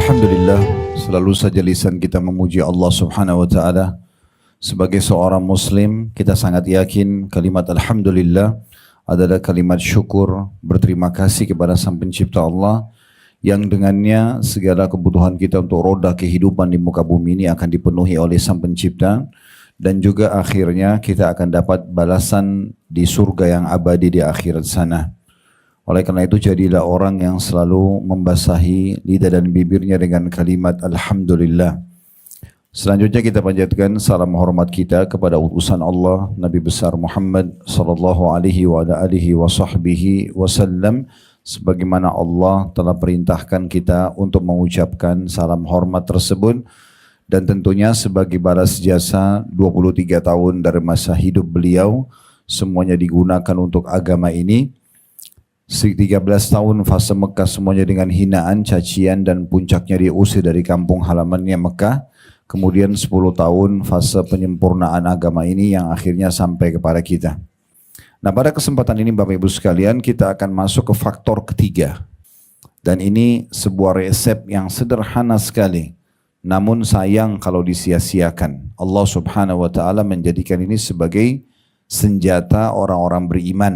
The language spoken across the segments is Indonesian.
Alhamdulillah, selalu saja lisan kita memuji Allah Subhanahu wa taala. Sebagai seorang muslim, kita sangat yakin kalimat alhamdulillah adalah kalimat syukur, berterima kasih kepada Sang Pencipta Allah yang dengannya segala kebutuhan kita untuk roda kehidupan di muka bumi ini akan dipenuhi oleh Sang Pencipta, dan juga akhirnya kita akan dapat balasan di surga yang abadi di akhirat sana. Oleh karena itu jadilah orang yang selalu membasahi lidah dan bibirnya dengan kalimat Alhamdulillah. Selanjutnya kita panjatkan salam hormat kita kepada utusan Allah Nabi besar Muhammad sallallahu alaihi wa alihi wa sahbihi wasallam, sebagaimana Allah telah perintahkan kita untuk mengucapkan salam hormat tersebut, dan tentunya sebagai balas jasa 23 tahun dari masa hidup beliau semuanya digunakan untuk agama ini. 13 tahun fase Mekah semuanya dengan hinaan, cacian, dan puncaknya diusir dari kampung halamannya Mekah. Kemudian 10 tahun fase penyempurnaan agama ini yang akhirnya sampai kepada kita. Nah, pada kesempatan ini Bapak Ibu sekalian, kita akan masuk ke faktor ketiga. Dan ini sebuah resep yang sederhana sekali, namun sayang kalau disia-siakan. Allah Subhanahu wa taala menjadikan ini sebagai senjata orang-orang beriman.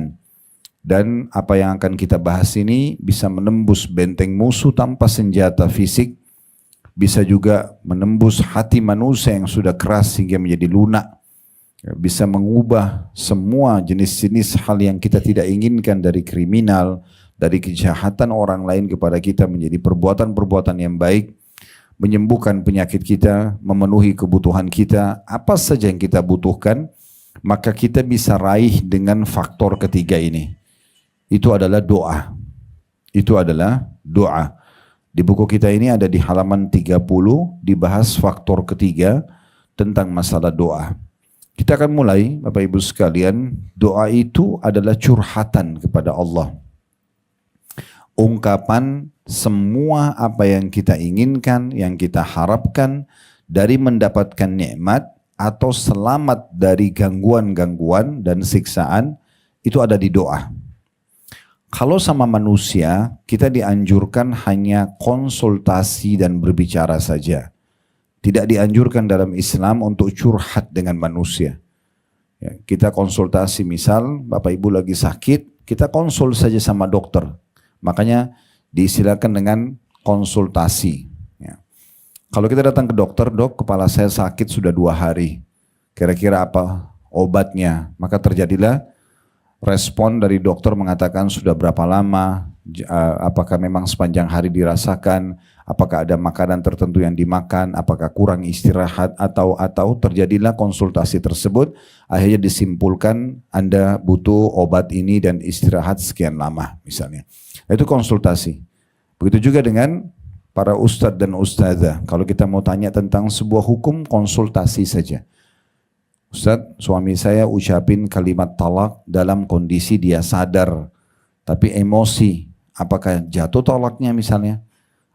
Dan apa yang akan kita bahas ini bisa menembus benteng musuh tanpa senjata fisik, bisa juga menembus hati manusia yang sudah keras hingga menjadi lunak, bisa mengubah semua jenis-jenis hal yang kita tidak inginkan dari kriminal, dari kejahatan orang lain kepada kita menjadi perbuatan-perbuatan yang baik, menyembuhkan penyakit kita, memenuhi kebutuhan kita, apa saja yang kita butuhkan, maka kita bisa raih dengan faktor ketiga ini. Itu adalah doa. Itu adalah doa. Di buku kita ini ada di halaman 30 dibahas faktor ketiga tentang masalah doa. Kita akan mulai, Bapak Ibu sekalian, doa itu adalah curhatan kepada Allah. Ungkapan semua apa yang kita inginkan, yang kita harapkan dari mendapatkan nikmat atau selamat dari gangguan-gangguan dan siksaan, itu ada di doa. Kalau sama manusia, kita dianjurkan hanya konsultasi dan berbicara saja. Tidak dianjurkan dalam Islam untuk curhat dengan manusia. Ya, kita konsultasi, misal Bapak Ibu lagi sakit, kita konsul saja sama dokter. Makanya diistilahkan dengan konsultasi. Ya. Kalau kita datang ke dokter, dok kepala saya sakit sudah 2 hari. Kira-kira apa obatnya? Maka terjadilah respon dari dokter mengatakan sudah berapa lama, apakah memang sepanjang hari dirasakan, apakah ada makanan tertentu yang dimakan, apakah kurang istirahat, atau terjadilah konsultasi tersebut, akhirnya disimpulkan Anda butuh obat ini dan istirahat sekian lama misalnya. Itu konsultasi. Begitu juga dengan para ustadz dan ustadzah. Kalau kita mau tanya tentang sebuah hukum, konsultasi saja. Ustaz, suami saya ucapin kalimat talak dalam kondisi dia sadar, tapi emosi. Apakah jatuh talaknya misalnya?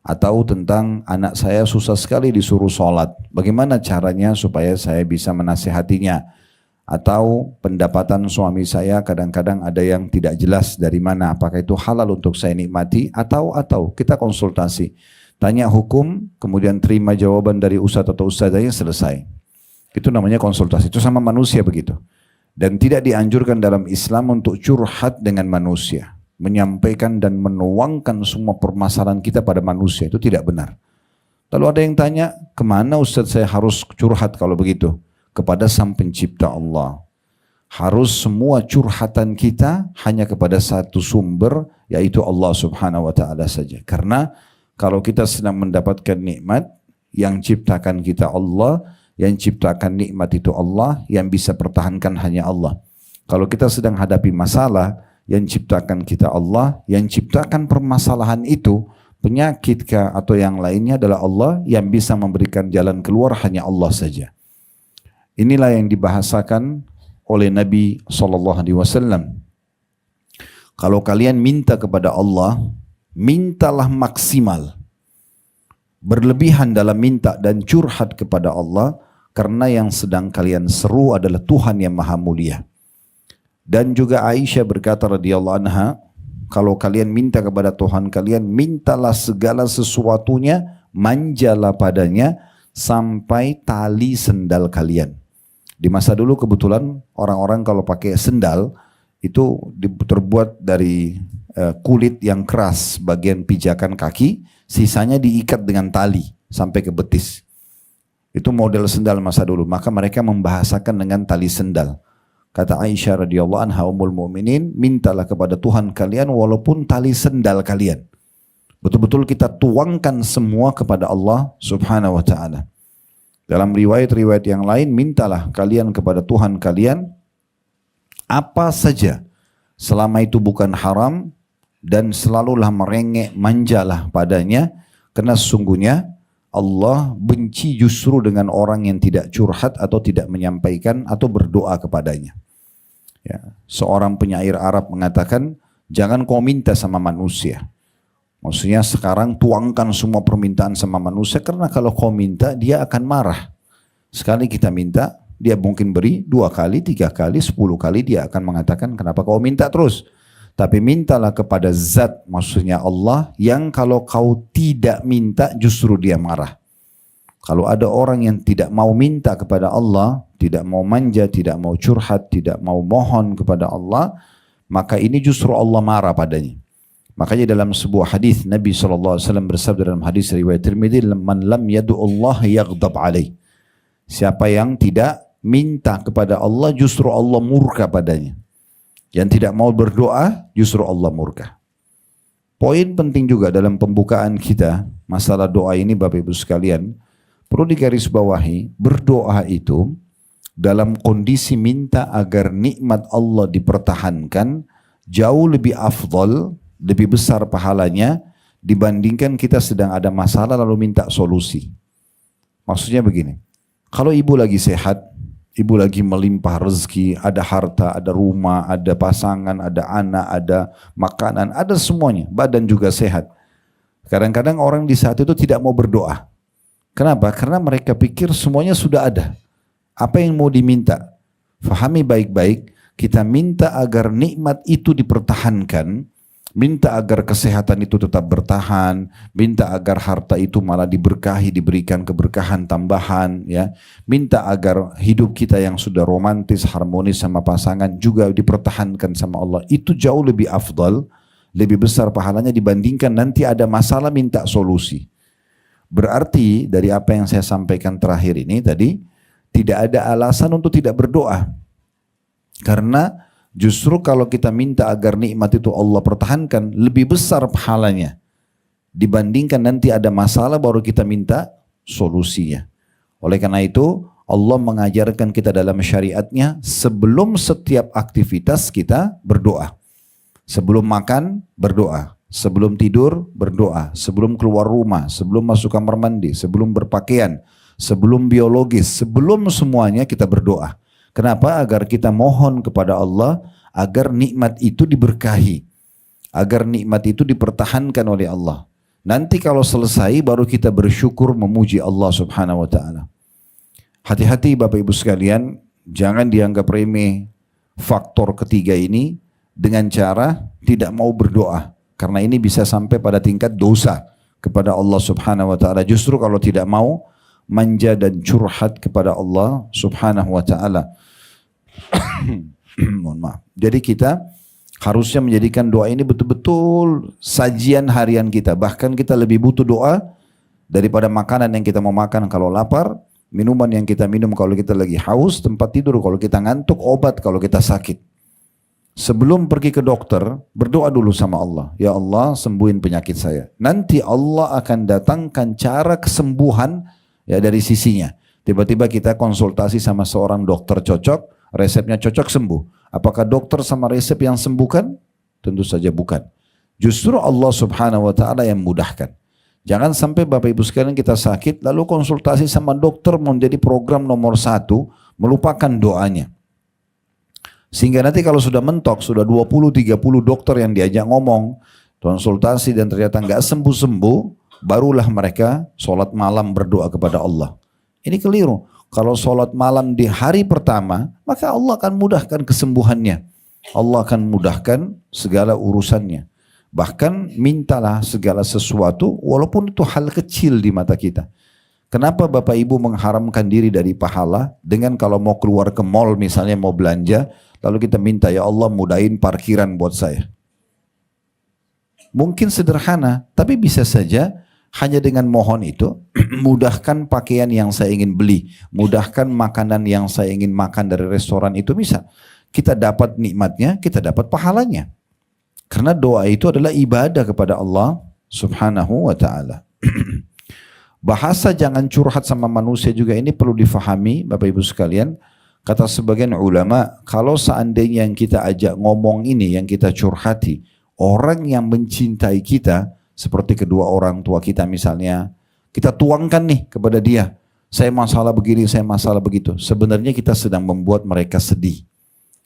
Atau tentang anak saya susah sekali disuruh sholat. Bagaimana caranya supaya saya bisa menasihatinya? Atau pendapatan suami saya kadang-kadang ada yang tidak jelas dari mana. Apakah itu halal untuk saya nikmati? Atau kita konsultasi. Tanya hukum, kemudian terima jawaban dari ustaz atau ustazahnya, selesai. Itu namanya konsultasi. Itu sama manusia begitu. Dan tidak dianjurkan dalam Islam untuk curhat dengan manusia. Menyampaikan dan menuangkan semua permasalahan kita pada manusia. Itu tidak benar. Lalu ada yang tanya, kemana Ustaz saya harus curhat kalau begitu? Kepada Sang Pencipta Allah. Harus semua curhatan kita hanya kepada satu sumber, yaitu Allah Subhanahu wa taala saja. Karena kalau kita sedang mendapatkan nikmat, yang ciptakan kita Allah, yang ciptakan nikmat itu Allah, yang bisa pertahankan hanya Allah. Kalau kita sedang hadapi masalah, yang ciptakan kita Allah, yang ciptakan permasalahan itu, penyakit kah atau yang lainnya adalah Allah, yang bisa memberikan jalan keluar hanya Allah saja. Inilah yang dibahasakan oleh Nabi SAW. Kalau kalian minta kepada Allah, mintalah maksimal. Berlebihan dalam minta dan curhat kepada Allah, karena yang sedang kalian seru adalah Tuhan yang maha mulia. Dan juga Aisyah berkata radhiyallahu anha, kalau kalian minta kepada Tuhan kalian, mintalah segala sesuatunya manjalah padanya sampai tali sendal kalian. Di masa dulu kebetulan orang-orang kalau pakai sendal itu terbuat dari kulit yang keras bagian pijakan kaki, sisanya diikat dengan tali sampai ke betis. Itu model sendal masa dulu, maka mereka membahasakan dengan tali sendal. Kata Aisyah radhiyallahu anha ummul mukminin, mintalah kepada Tuhan kalian walaupun tali sendal kalian. Betul-betul kita tuangkan semua kepada Allah Subhanahu wa taala. Dalam riwayat-riwayat yang lain, mintalah kalian kepada Tuhan kalian apa saja selama itu bukan haram, dan selalulah merengek manjalah padanya, karena sesungguhnya Allah benci justru dengan orang yang tidak curhat atau tidak menyampaikan atau berdoa kepadanya. Ya, seorang penyair Arab mengatakan, jangan kau minta sama manusia. Maksudnya sekarang tuangkan semua permintaan sama manusia, karena kalau kau minta dia akan marah. Sekali kita minta, dia mungkin beri 2 kali, 3 kali, 10 kali dia akan mengatakan kenapa kau minta terus. Tapi mintalah kepada zat, maksudnya Allah, yang kalau kau tidak minta justru dia marah. Kalau ada orang yang tidak mau minta kepada Allah, tidak mau manja, tidak mau curhat, tidak mau mohon kepada Allah, maka ini justru Allah marah padanya. Makanya dalam sebuah hadis Nabi SAW bersabda dalam hadis riwayat Tirmidzi, man lam yadu Allah yaghdab alaih. Siapa yang tidak minta kepada Allah, justru Allah murka padanya. Yang tidak mau berdoa, justru Allah murka. Poin penting juga dalam pembukaan kita, masalah doa ini Bapak Ibu sekalian, perlu digarisbawahi, berdoa itu dalam kondisi minta agar nikmat Allah dipertahankan, jauh lebih afdal, lebih besar pahalanya, dibandingkan kita sedang ada masalah lalu minta solusi. Maksudnya begini, kalau ibu lagi sehat, ibu lagi melimpah rezeki, ada harta, ada rumah, ada pasangan, ada anak, ada makanan, ada semuanya, badan juga sehat. Kadang-kadang orang di saat itu tidak mau berdoa. Kenapa? Karena mereka pikir semuanya sudah ada. Apa yang mau diminta? Fahami baik-baik, kita minta agar nikmat itu dipertahankan, minta agar kesehatan itu tetap bertahan, minta agar harta itu malah diberkahi, diberikan keberkahan tambahan, ya. Minta agar hidup kita yang sudah romantis, harmonis sama pasangan juga dipertahankan sama Allah. Itu jauh lebih afdal, lebih besar pahalanya dibandingkan nanti ada masalah minta solusi. Berarti dari apa yang saya sampaikan terakhir ini tadi, tidak ada alasan untuk tidak berdoa. Karena justru kalau kita minta agar nikmat itu Allah pertahankan, lebih besar pahalanya dibandingkan nanti ada masalah baru kita minta solusinya. Oleh karena itu Allah mengajarkan kita dalam syariatnya, sebelum setiap aktivitas kita berdoa. Sebelum makan berdoa, sebelum tidur berdoa, sebelum keluar rumah, sebelum masuk kamar mandi, sebelum berpakaian, sebelum biologis, sebelum semuanya kita berdoa. Kenapa? Agar kita mohon kepada Allah agar nikmat itu diberkahi, agar nikmat itu dipertahankan oleh Allah. Nanti kalau selesai baru kita bersyukur memuji Allah Subhanahu wa taala. Hati-hati Bapak Ibu sekalian, jangan dianggap remeh faktor ketiga ini dengan cara tidak mau berdoa, karena ini bisa sampai pada tingkat dosa kepada Allah Subhanahu wa taala. Justru kalau tidak mau manja dan curhat kepada Allah Subhanahu wa taala. Mohon maaf. Jadi kita harusnya menjadikan doa ini betul-betul sajian harian kita. Bahkan kita lebih butuh doa daripada makanan yang kita mau makan kalau lapar, minuman yang kita minum kalau kita lagi haus, tempat tidur kalau kita ngantuk, obat kalau kita sakit. Sebelum pergi ke dokter, berdoa dulu sama Allah. Ya Allah, sembuhin penyakit saya. Nanti Allah akan datangkan cara kesembuhan ya dari sisinya. Tiba-tiba kita konsultasi sama seorang dokter cocok, resepnya cocok, sembuh. Apakah dokter sama resep yang sembuhkan? Tentu saja bukan. Justru Allah Subhanahu wa taala yang mudahkan. Jangan sampai Bapak Ibu sekalian kita sakit lalu konsultasi sama dokter menjadi program nomor 1, melupakan doanya. Sehingga nanti kalau sudah mentok, sudah 20-30 dokter yang diajak ngomong, konsultasi dan ternyata nggak sembuh-sembuh, barulah mereka sholat malam berdoa kepada Allah. Ini keliru. Kalau sholat malam di hari pertama, maka Allah akan mudahkan kesembuhannya. Allah akan mudahkan segala urusannya. Bahkan mintalah segala sesuatu walaupun itu hal kecil di mata kita. Kenapa Bapak Ibu mengharamkan diri dari pahala dengan kalau mau keluar ke mall misalnya mau belanja, lalu kita minta ya Allah mudahin parkiran buat saya. Mungkin sederhana, tapi bisa saja hanya dengan mohon itu, mudahkan pakaian yang saya ingin beli, mudahkan makanan yang saya ingin makan dari restoran itu bisa. Kita dapat nikmatnya, kita dapat pahalanya. Karena doa itu adalah ibadah kepada Allah Subhanahu wa ta'ala. Bahasa jangan curhat sama manusia juga ini perlu difahami Bapak Ibu sekalian. Kata sebagian ulama, kalau seandainya yang kita ajak ngomong ini, yang kita curhati, orang yang mencintai kita, seperti kedua orang tua kita misalnya, kita tuangkan nih kepada dia, saya masalah begini, saya masalah begitu. Sebenarnya kita sedang membuat mereka sedih.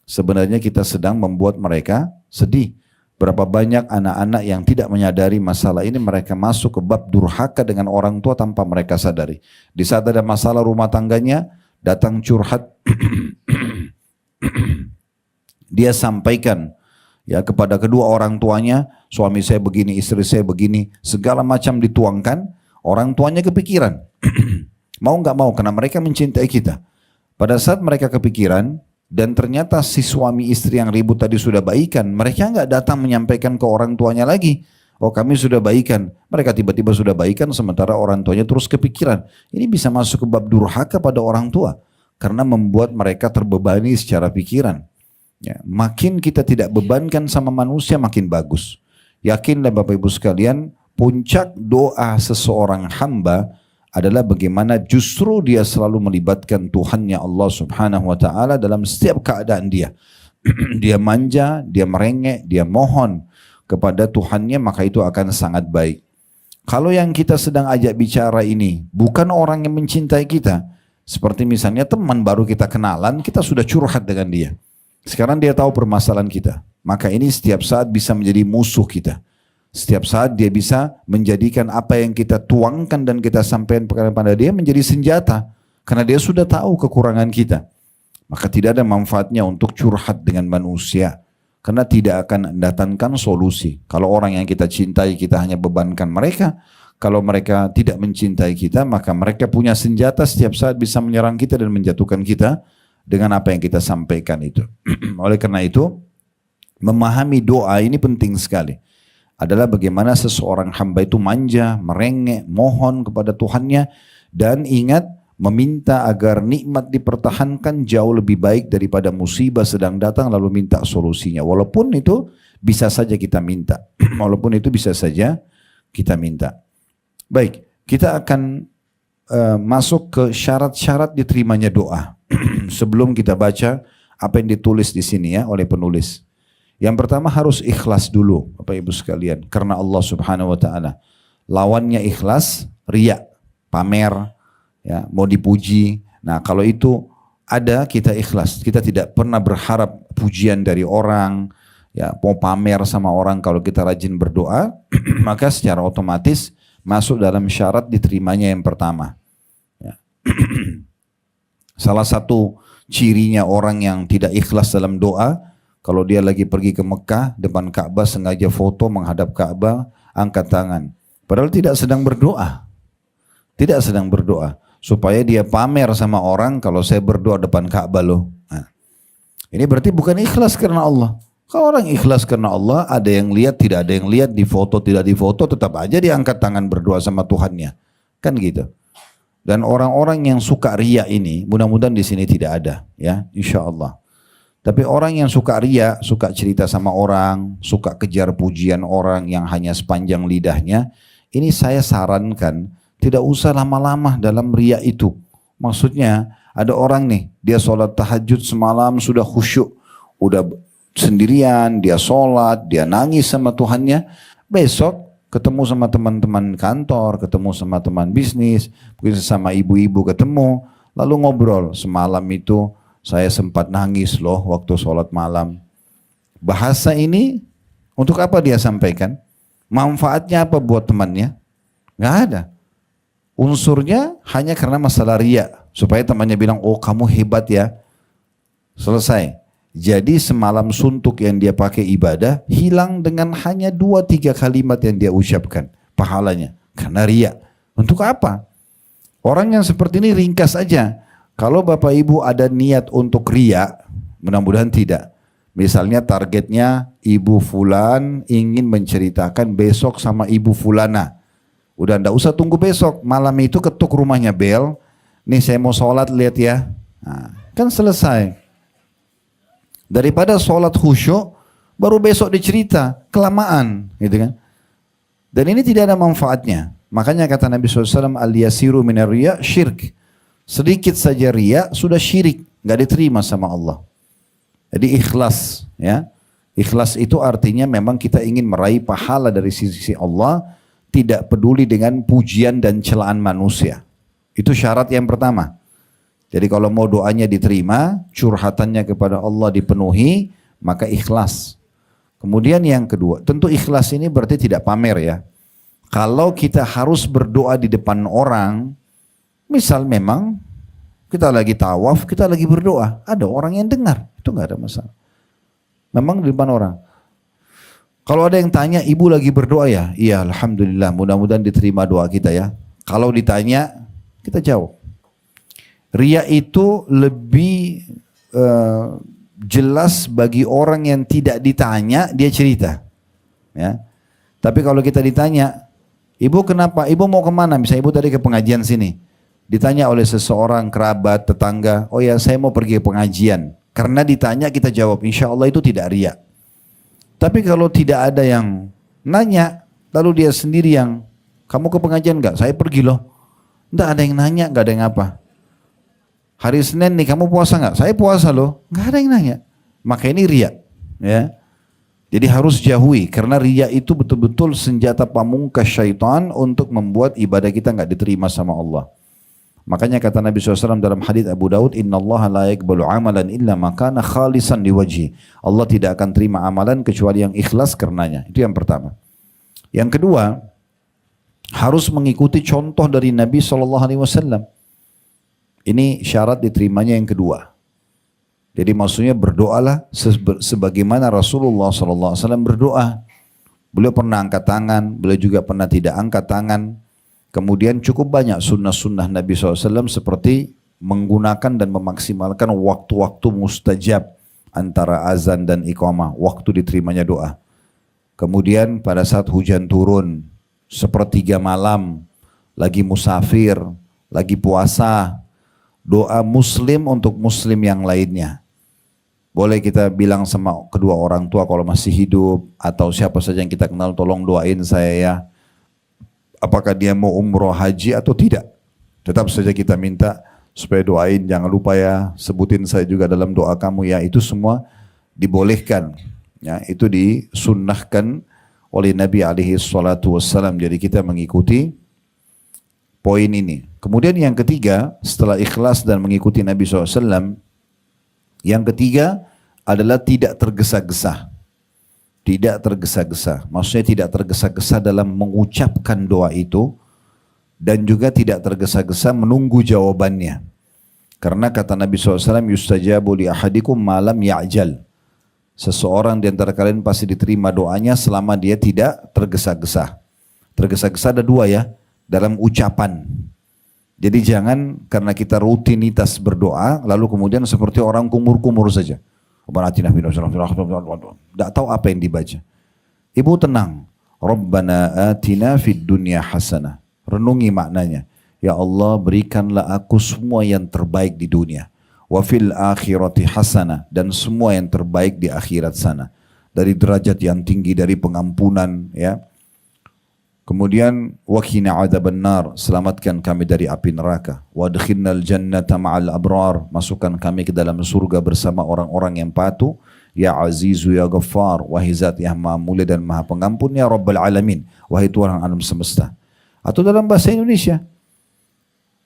Sebenarnya kita sedang membuat mereka sedih. Berapa banyak anak-anak yang tidak menyadari masalah ini, mereka masuk ke bab durhaka dengan orang tua tanpa mereka sadari. Di saat ada masalah rumah tangganya, datang curhat, dia sampaikan ya kepada kedua orang tuanya, suami saya begini, istri saya begini, segala macam dituangkan, orang tuanya kepikiran. Mau nggak mau, karena mereka mencintai kita. Pada saat mereka kepikiran, dan ternyata si suami istri yang ribut tadi sudah baikan, mereka nggak datang menyampaikan ke orang tuanya lagi. Oh kami sudah baikan, mereka tiba-tiba sudah baikan sementara orang tuanya terus kepikiran. Ini bisa masuk ke bab durhaka pada orang tua, karena membuat mereka terbebani secara pikiran. Ya, makin kita tidak bebankan sama manusia makin bagus. Yakinlah Bapak Ibu sekalian, puncak doa seseorang hamba adalah bagaimana justru dia selalu melibatkan Tuhannya Allah Subhanahu wa ta'ala dalam setiap keadaan dia. Dia manja, dia merengek, dia mohon kepada Tuhannya, maka itu akan sangat baik. Kalau yang kita sedang ajak bicara ini bukan orang yang mencintai kita, seperti misalnya teman baru kita kenalan, kita sudah curhat dengan dia. Sekarang dia tahu permasalahan kita, maka ini setiap saat bisa menjadi musuh kita. Setiap saat dia bisa menjadikan apa yang kita tuangkan dan kita sampaikan kepada dia menjadi senjata. Karena dia sudah tahu kekurangan kita. Maka tidak ada manfaatnya untuk curhat dengan manusia. Karena tidak akan mendatangkan solusi. Kalau orang yang kita cintai kita hanya bebankan mereka. Kalau mereka tidak mencintai kita maka mereka punya senjata setiap saat bisa menyerang kita dan menjatuhkan kita dengan apa yang kita sampaikan itu. Oleh karena itu memahami doa ini penting sekali. Adalah bagaimana seseorang hamba itu manja, merengek, mohon kepada Tuhannya, dan ingat meminta agar nikmat dipertahankan jauh lebih baik daripada musibah sedang datang lalu minta solusinya. Walaupun itu bisa saja kita minta. Walaupun itu bisa saja kita minta. Baik, kita akan masuk ke syarat-syarat diterimanya doa. Sebelum kita baca apa yang ditulis di sini ya oleh penulis. Yang pertama harus ikhlas dulu Bapak Ibu sekalian. Karena Allah Subhanahu wa ta'ala. Lawannya ikhlas, riya, pamer, ya, mau dipuji. Nah kalau itu ada kita ikhlas. Kita tidak pernah berharap pujian dari orang. Ya, mau pamer sama orang kalau kita rajin berdoa. Maka secara otomatis masuk dalam syarat diterimanya yang pertama. Ya. Salah satu cirinya orang yang tidak ikhlas dalam doa, kalau dia lagi pergi ke Mekah, depan Ka'bah sengaja foto menghadap Ka'bah, angkat tangan. Padahal tidak sedang berdoa. Tidak sedang berdoa. Supaya dia pamer sama orang, kalau saya berdoa depan Ka'bah loh. Nah, ini berarti bukan ikhlas karena Allah. Kalau orang ikhlas karena Allah, ada yang lihat, tidak ada yang lihat, di foto, tidak di foto, tetap aja dia angkat tangan berdoa sama Tuhannya. Kan gitu. Dan orang-orang yang suka riya ini, mudah-mudahan di sini tidak ada. Ya, insya Allah. Tapi orang yang suka riya, suka cerita sama orang, suka kejar pujian orang yang hanya sepanjang lidahnya, ini saya sarankan tidak usah lama-lama dalam riya itu. Maksudnya ada orang nih, dia sholat tahajud semalam sudah khusyuk, udah sendirian, dia sholat, dia nangis sama Tuhannya, besok ketemu sama teman-teman kantor, ketemu sama teman bisnis, mungkin sama ibu-ibu ketemu, lalu ngobrol, semalam itu saya sempat nangis loh waktu sholat malam. Bahasa ini untuk apa dia sampaikan? Manfaatnya apa buat temannya? Gak ada. Unsurnya hanya karena masalah riya. Supaya temannya bilang, oh kamu hebat ya. Selesai. Jadi semalam suntuk yang dia pakai ibadah hilang dengan hanya 2-3 kalimat yang dia ucapkan pahalanya. Karena riya. Untuk apa? Orang yang seperti ini ringkas aja. Kalau Bapak Ibu ada niat untuk riya, mudah-mudahan tidak. Misalnya targetnya Ibu Fulan ingin menceritakan besok sama Ibu Fulana. Udah ndak usah tunggu besok, malam itu ketuk rumahnya bel. Nih saya mau sholat, lihat ya. Nah, kan selesai. Daripada sholat khusyuk, baru besok dicerita, kelamaan, gitu kan. Dan ini tidak ada manfaatnya. Makanya kata Nabi SAW, al-yasiru minar riya syirk. Sedikit saja riya, sudah syirik, nggak diterima sama Allah. Jadi ikhlas, ya. Ikhlas itu artinya memang kita ingin meraih pahala dari sisi Allah, tidak peduli dengan pujian dan celaan manusia. Itu syarat yang pertama. Jadi kalau mau doanya diterima, curhatannya kepada Allah dipenuhi, maka ikhlas. Kemudian yang kedua, tentu ikhlas ini berarti tidak pamer ya. Kalau kita harus berdoa di depan orang, misal memang kita lagi tawaf, kita lagi berdoa, ada orang yang dengar, itu nggak ada masalah. Memang di depan orang. Kalau ada yang tanya, ibu lagi berdoa ya? Iya, alhamdulillah, mudah-mudahan diterima doa kita ya. Kalau ditanya, kita jawab. Riya itu lebih jelas bagi orang yang tidak ditanya, dia cerita. Ya. Tapi kalau kita ditanya, ibu kenapa? Ibu mau kemana? Misalnya ibu tadi ke pengajian sini. Ditanya oleh seseorang, kerabat, tetangga, oh ya saya mau pergi ke pengajian. Karena ditanya kita jawab, insya Allah itu tidak riya. Tapi kalau tidak ada yang nanya, lalu dia sendiri yang, kamu ke pengajian enggak? Saya pergi loh. Enggak ada yang nanya, enggak ada yang apa. Hari Senin nih kamu puasa nggak? Saya puasa loh. Nggak ada yang nanya. Maka ini riya. Ya. Jadi harus jauhi. Karena riya itu betul-betul senjata pamungkas syaitan untuk membuat ibadah kita nggak diterima sama Allah. Makanya kata Nabi SAW dalam hadits Abu Daud, Inna Allah la yakbalu amalan illa makana khalisan liwajhi. Allah tidak akan terima amalan kecuali yang ikhlas karenanya. Itu yang pertama. Yang kedua, harus mengikuti contoh dari Nabi SAW. Ini syarat diterimanya yang kedua. Jadi maksudnya berdoalah sebagaimana Rasulullah SAW berdoa. Beliau pernah angkat tangan, beliau juga pernah tidak angkat tangan. Kemudian cukup banyak sunnah-sunnah Nabi SAW seperti menggunakan dan memaksimalkan waktu-waktu mustajab antara azan dan iqamah, waktu diterimanya doa. Kemudian pada saat hujan turun, sepertiga malam, lagi musafir, lagi puasa, doa muslim untuk muslim yang lainnya. Boleh kita bilang sama kedua orang tua kalau masih hidup, atau siapa saja yang kita kenal, tolong doain saya ya. Apakah dia mau umroh haji atau tidak. Tetap saja kita minta supaya doain, jangan lupa ya, sebutin saya juga dalam doa kamu ya. Itu semua dibolehkan. Ya, itu disunnahkan oleh Nabi SAW. Jadi kita mengikuti poin ini. Kemudian yang ketiga, setelah ikhlas dan mengikuti Nabi SAW, yang ketiga adalah tidak tergesa-gesa. Tidak tergesa-gesa. Maksudnya tidak tergesa-gesa dalam mengucapkan doa itu, dan juga tidak tergesa-gesa menunggu jawabannya. Karena kata Nabi SAW, yustajabu li ahadikum malam ya'jal. Seseorang di antara kalian pasti diterima doanya selama dia tidak tergesa-gesa. Tergesa-gesa ada dua ya, dalam ucapan. Jadi jangan karena kita rutinitas berdoa, lalu kemudian seperti orang kumur-kumur saja. Tidak tahu apa yang dibaca. Ibu tenang. Rabbana atina fid dunya hasanah. Renungi maknanya. Ya Allah, berikanlah aku semua yang terbaik di dunia. Wa fil akhirati hasanah. Dan semua yang terbaik di akhirat sana. Dari derajat yang tinggi, dari pengampunan, ya. Kemudian waqina adzabannar, selamatkan kami dari api neraka. Wadkhilnal jannata ma'al abrar, masukkan kami ke dalam surga bersama orang-orang yang patuh. Ya Azizu ya Ghaffar, wahai Zat yang Maha Mulia dan Maha Pengampun, ya Rabbal Alamin, wahai Tuhan alam semesta. Atau dalam bahasa Indonesia.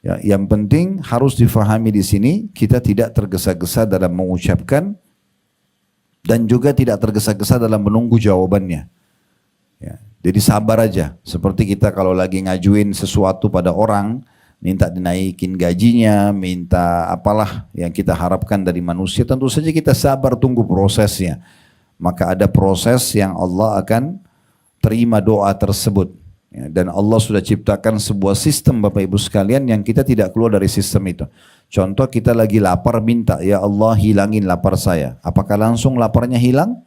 Ya, yang penting harus difahami di sini, kita tidak tergesa-gesa dalam mengucapkan dan juga tidak tergesa-gesa dalam menunggu jawabannya. Ya. Jadi sabar aja, seperti kita kalau lagi ngajuin sesuatu pada orang, minta dinaikin gajinya, minta apalah yang kita harapkan dari manusia, tentu saja kita sabar tunggu prosesnya. Maka ada proses yang Allah akan terima doa tersebut. Ya, dan Allah sudah ciptakan sebuah sistem Bapak Ibu sekalian yang kita tidak keluar dari sistem itu. Contoh kita lagi lapar minta, ya Allah hilangin lapar saya. Apakah langsung laparnya hilang?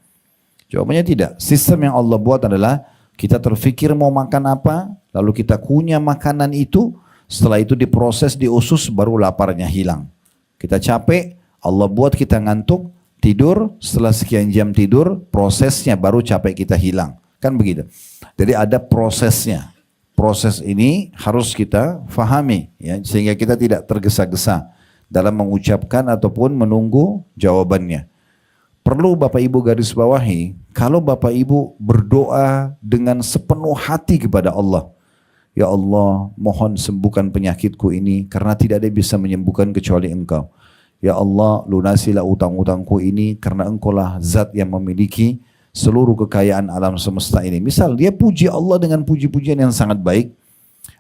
Jawabannya tidak. Sistem yang Allah buat adalah kita terfikir mau makan apa, lalu kita kunyah makanan itu, setelah itu diproses di usus baru laparnya hilang. Kita capek, Allah buat kita ngantuk, tidur, setelah sekian jam tidur, prosesnya baru capek kita hilang. Kan begitu. Jadi ada prosesnya. Proses ini harus kita fahami ya, sehingga kita tidak tergesa-gesa dalam mengucapkan ataupun menunggu jawabannya. Perlu Bapak Ibu garis bawahi, kalau Bapak Ibu berdoa dengan sepenuh hati kepada Allah, ya Allah mohon sembuhkan penyakitku ini karena tidak ada yang bisa menyembuhkan kecuali Engkau. Ya Allah lunasilah utang-utangku ini karena Engkau lah zat yang memiliki seluruh kekayaan alam semesta ini. Misal dia puji Allah dengan puji-pujian yang sangat baik,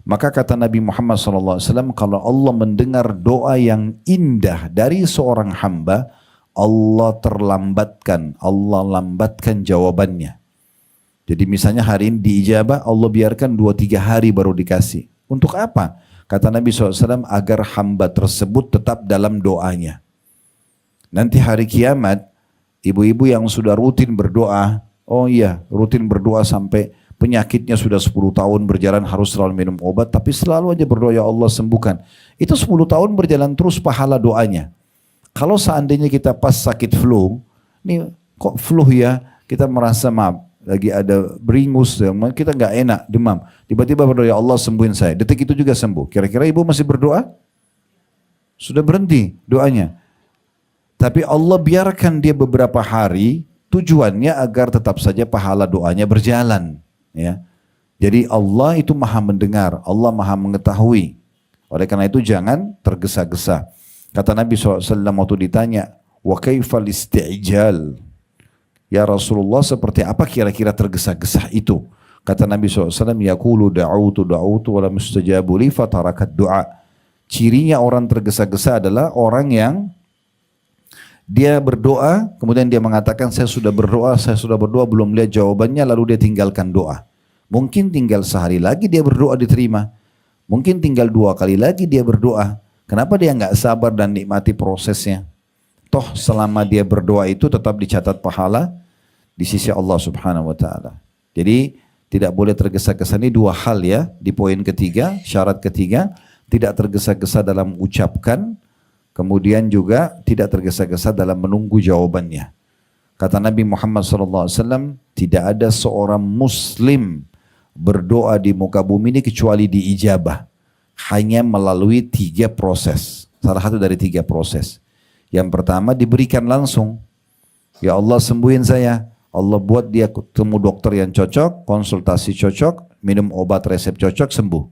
maka kata Nabi Muhammad SAW, kalau Allah mendengar doa yang indah dari seorang hamba, Allah lambatkan jawabannya. Jadi misalnya hari ini diijabah, Allah biarkan 2-3 hari baru dikasih. Untuk apa? Kata Nabi SAW, agar hamba tersebut tetap dalam doanya. Nanti hari kiamat, ibu-ibu yang sudah rutin berdoa, oh iya rutin berdoa sampai penyakitnya sudah 10 tahun berjalan harus selalu minum obat, tapi selalu aja berdoa ya Allah sembuhkan. Itu 10 tahun berjalan terus pahala doanya. Kalau seandainya kita pas sakit flu, ini kok flu ya, kita merasa maaf, lagi ada beringus, kita nggak enak, demam. Tiba-tiba berdoa ya Allah sembuhin saya, detik itu juga sembuh. Kira-kira ibu masih berdoa? Sudah berhenti doanya. Tapi Allah biarkan dia beberapa hari, tujuannya agar tetap saja pahala doanya berjalan. Ya. Jadi Allah itu maha mendengar, Allah maha mengetahui. Oleh karena itu jangan tergesa-gesa. Kata Nabi SAW waktu ditanya, wa kaifal isti'jal? Ya Rasulullah seperti apa kira-kira tergesa-gesa itu? Kata Nabi SAW, yaqulu da'utu wa lam yustajabu li fatarakat du'a. Cirinya orang tergesa-gesa adalah orang yang dia berdoa, kemudian dia mengatakan saya sudah berdoa, belum lihat jawabannya, lalu dia tinggalkan doa. Mungkin tinggal sehari lagi dia berdoa diterima. Mungkin tinggal 2 kali lagi dia berdoa. Kenapa dia nggak sabar dan nikmati prosesnya? Toh selama dia berdoa itu tetap dicatat pahala di sisi Allah Subhanahu wa Ta'ala. Jadi tidak boleh tergesa-gesa. Ini 2 hal ya. Di poin ketiga, syarat ketiga, tidak tergesa-gesa dalam ucapkan. Kemudian juga tidak tergesa-gesa dalam menunggu jawabannya. Kata Nabi Muhammad SAW, tidak ada seorang muslim berdoa di muka bumi ini kecuali diijabah. Hanya melalui 3 proses. Salah satu dari 3 proses. Yang pertama diberikan langsung. Ya Allah sembuhin saya. Allah buat dia ketemu dokter yang cocok, konsultasi cocok, minum obat resep cocok, sembuh.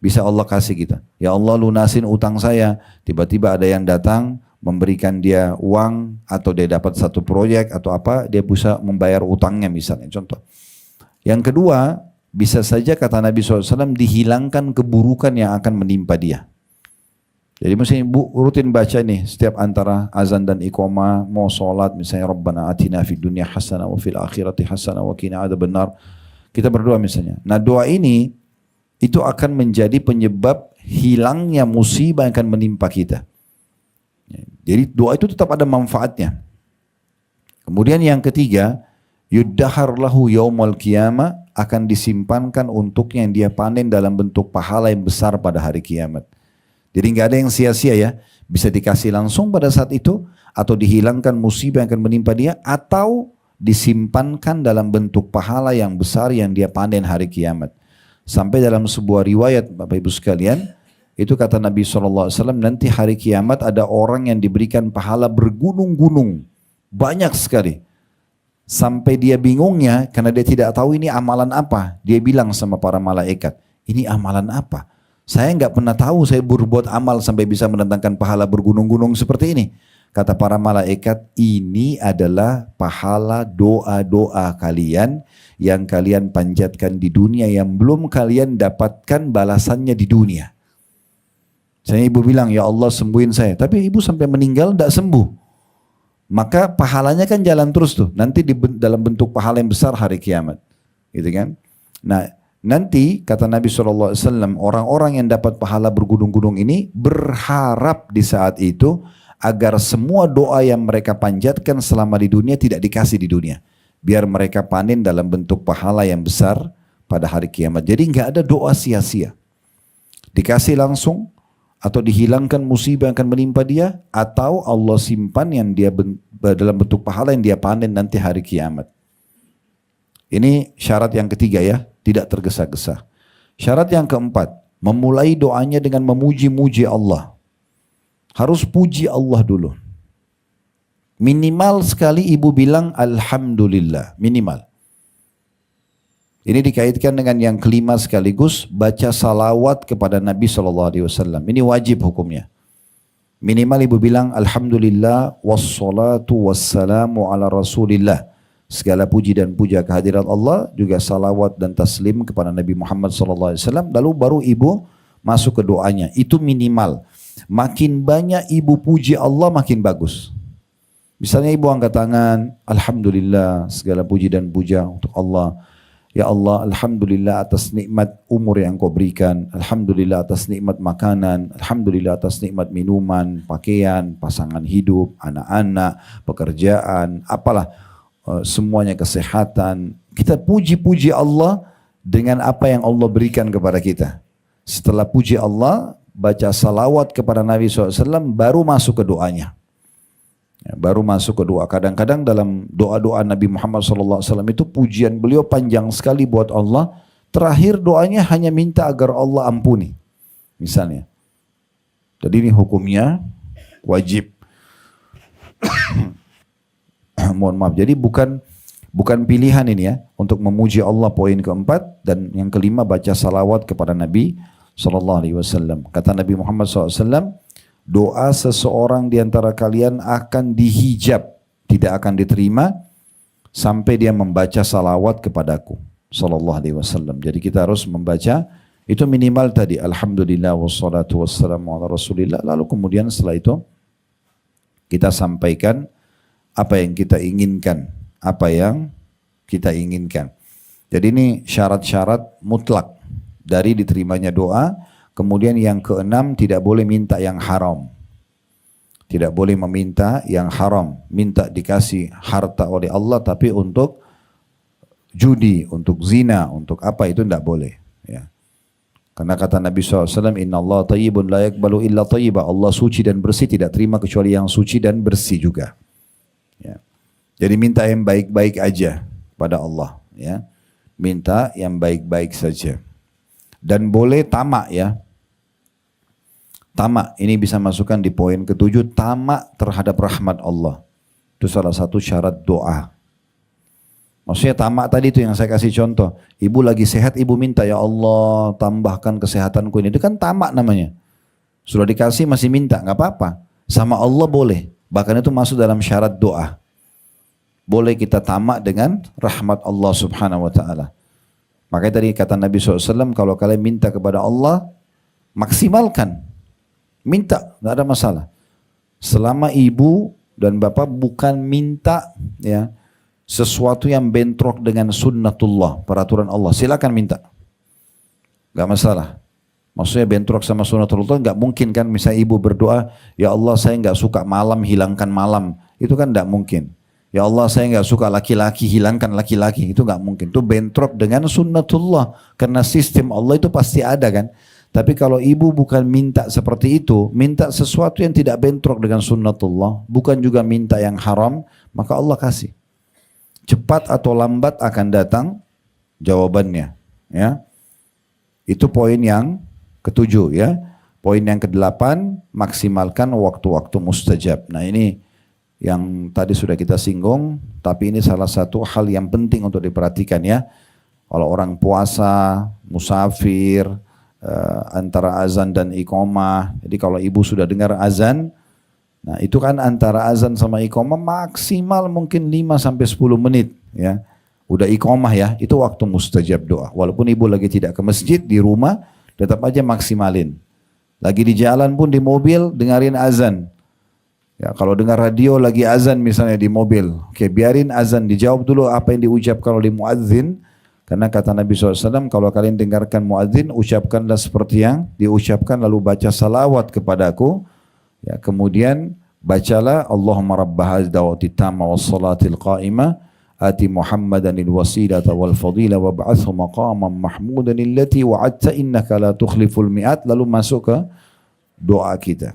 Bisa Allah kasih kita. Ya Allah lunasin utang saya. Tiba-tiba ada yang datang memberikan dia uang atau dia dapat satu proyek atau apa, dia bisa membayar utangnya misalnya. Contoh. Yang kedua, bisa saja kata Nabi SAW dihilangkan keburukan yang akan menimpa dia. Jadi misalnya ibu rutin baca nih setiap antara azan dan iqamah mau sholat misalnya Rabbana atina fid dunya hasanah wa fil akhirati hasanah wa qina adzabannar. Kita berdoa misalnya. Nah doa ini itu akan menjadi penyebab hilangnya musibah yang akan menimpa kita. Jadi doa itu tetap ada manfaatnya. Kemudian yang ketiga, yuddahar lahu yaumal qiyamah, akan disimpankan untuknya yang dia panen dalam bentuk pahala yang besar pada hari kiamat. Jadi nggak ada yang sia-sia ya, bisa dikasih langsung pada saat itu, atau dihilangkan musibah yang akan menimpa dia, atau disimpankan dalam bentuk pahala yang besar yang dia panen hari kiamat. Sampai dalam sebuah riwayat Bapak Ibu sekalian, itu kata Nabi SAW, nanti hari kiamat ada orang yang diberikan pahala bergunung-gunung. Banyak sekali. Sampai dia bingungnya karena dia tidak tahu ini amalan apa. Dia bilang sama para malaikat, ini amalan apa? Saya nggak pernah tahu saya berbuat amal sampai bisa mendatangkan pahala bergunung-gunung seperti ini. Kata para malaikat, ini adalah pahala doa-doa kalian yang kalian panjatkan di dunia yang belum kalian dapatkan balasannya di dunia. Misalnya ibu bilang, ya Allah sembuhin saya. Tapi ibu sampai meninggal tidak sembuh. Maka pahalanya kan jalan terus tuh. Nanti dalam bentuk pahala yang besar hari kiamat. Gitu kan. Nah nanti kata Nabi SAW, orang-orang yang dapat pahala bergunung-gunung ini berharap di saat itu agar semua doa yang mereka panjatkan selama di dunia tidak dikasih di dunia. Biar mereka panen dalam bentuk pahala yang besar pada hari kiamat. Jadi nggak ada doa sia-sia. Dikasih langsung, atau dihilangkan musibah yang akan menimpa dia, atau Allah simpan yang dia dalam bentuk pahala yang dia panen nanti hari kiamat. Ini syarat yang ketiga ya, tidak tergesa-gesa. Syarat yang keempat, memulai doanya dengan memuji-muji Allah. Harus puji Allah dulu. Minimal sekali ibu bilang Alhamdulillah, minimal. Ini dikaitkan dengan yang kelima sekaligus baca salawat kepada Nabi SAW. Ini wajib hukumnya. Minimal ibu bilang Alhamdulillah wassalatu wassalamu ala Rasulillah. Segala puji dan puja kehadirat Allah, juga salawat dan taslim kepada Nabi Muhammad SAW. Lalu baru ibu masuk ke doanya. Itu minimal. Makin banyak ibu puji Allah makin bagus. Misalnya ibu angkat tangan, Alhamdulillah segala puji dan puja untuk Allah. Ya Allah, Alhamdulillah atas nikmat umur yang Kau berikan. Alhamdulillah atas nikmat makanan. Alhamdulillah atas nikmat minuman, pakaian, pasangan hidup, anak-anak, pekerjaan, apalah. Semuanya kesehatan. Kita puji-puji Allah dengan apa yang Allah berikan kepada kita. Setelah puji Allah, baca salawat kepada Nabi SAW, baru masuk ke doanya. Ya, baru masuk ke doa. Kadang-kadang dalam doa-doa Nabi Muhammad SAW itu pujian beliau panjang sekali buat Allah. Terakhir doanya hanya minta agar Allah ampuni. Misalnya. Jadi ini hukumnya wajib. Mohon maaf. Jadi bukan pilihan ini ya. Untuk memuji Allah poin keempat. Dan yang kelima baca salawat kepada Nabi SAW. Kata Nabi Muhammad SAW. Doa seseorang di antara kalian akan dihijab, tidak akan diterima sampai dia membaca salawat kepadaku sallallahu alaihi wasallam. Jadi kita harus membaca itu minimal tadi Alhamdulillah wassalatu wassalamu ala Rasulillah. Lalu kemudian setelah itu kita sampaikan apa yang kita inginkan, apa yang kita inginkan. Jadi ini syarat-syarat mutlak dari diterimanya doa. Kemudian yang keenam, tidak boleh minta yang haram. Tidak boleh meminta yang haram. Minta dikasih harta oleh Allah tapi untuk judi, untuk zina, untuk apa itu tidak boleh. Ya. Karena kata Nabi SAW, Inna Allah tayyibun la yakbalu illa tayyibah. Allah suci dan bersih, tidak terima kecuali yang suci dan bersih juga. Ya. Jadi minta yang baik-baik aja pada Allah. Ya. Minta yang baik-baik saja. Dan boleh tamak ya. Tamak, ini bisa masukkan di poin ketujuh, tamak terhadap rahmat Allah. Itu salah satu syarat doa. Maksudnya tamak tadi itu yang saya kasih contoh. Ibu lagi sehat, ibu minta, ya Allah tambahkan kesehatanku ini. Itu kan tamak namanya. Sudah dikasih masih minta, nggak apa-apa. Sama Allah boleh. Bahkan itu masuk dalam syarat doa. Boleh kita tamak dengan rahmat Allah subhanahu wa ta'ala. Makanya tadi kata Nabi SAW, kalau kalian minta kepada Allah, maksimalkan. Minta, nggak ada masalah. Selama ibu dan bapak bukan minta ya sesuatu yang bentrok dengan sunnatullah, peraturan Allah, silakan minta. Nggak masalah. Maksudnya bentrok sama sunnatullah nggak mungkin kan. Misalnya ibu berdoa, ya Allah saya nggak suka malam, hilangkan malam. Itu kan nggak mungkin. Ya Allah saya nggak suka laki-laki, hilangkan laki-laki. Itu nggak mungkin. Itu bentrok dengan sunnatullah. Karena sistem Allah itu pasti ada kan. Tapi kalau ibu bukan minta seperti itu, minta sesuatu yang tidak bentrok dengan sunnatullah, bukan juga minta yang haram, maka Allah kasih. Cepat atau lambat akan datang jawabannya. Ya, itu poin yang ketujuh ya. Poin yang kedelapan, maksimalkan waktu-waktu mustajab. Nah ini yang tadi sudah kita singgung, tapi ini salah satu hal yang penting untuk diperhatikan ya. Kalau orang puasa, musafir, antara azan dan iqamah. Jadi kalau ibu sudah dengar azan, nah itu kan antara azan sama iqamah maksimal mungkin 5 sampai 10 menit ya. Udah iqamah ya, itu waktu mustajab doa. Walaupun ibu lagi tidak ke masjid, di rumah tetap aja maksimalin. Lagi di jalan pun di mobil dengerin azan. Ya, kalau dengar radio lagi azan misalnya di mobil, oke biarin azan, dijawab dulu apa yang diucapkan oleh muadzin. Karena kata Nabi SAW, kalau kalian dengarkan muadzin, ucapkanlah seperti yang diucapkan, lalu baca salawat kepadaku. Ya, kemudian bacalah Allahumma rabba hadhihi da'wati tamma was salatil qa'imah ati Muhammadan wasilata wal fadila wab'athu maqaman mahmudan allati wa'adta innaka la tukhliful mi'at. Lalu masuk ke doa kita.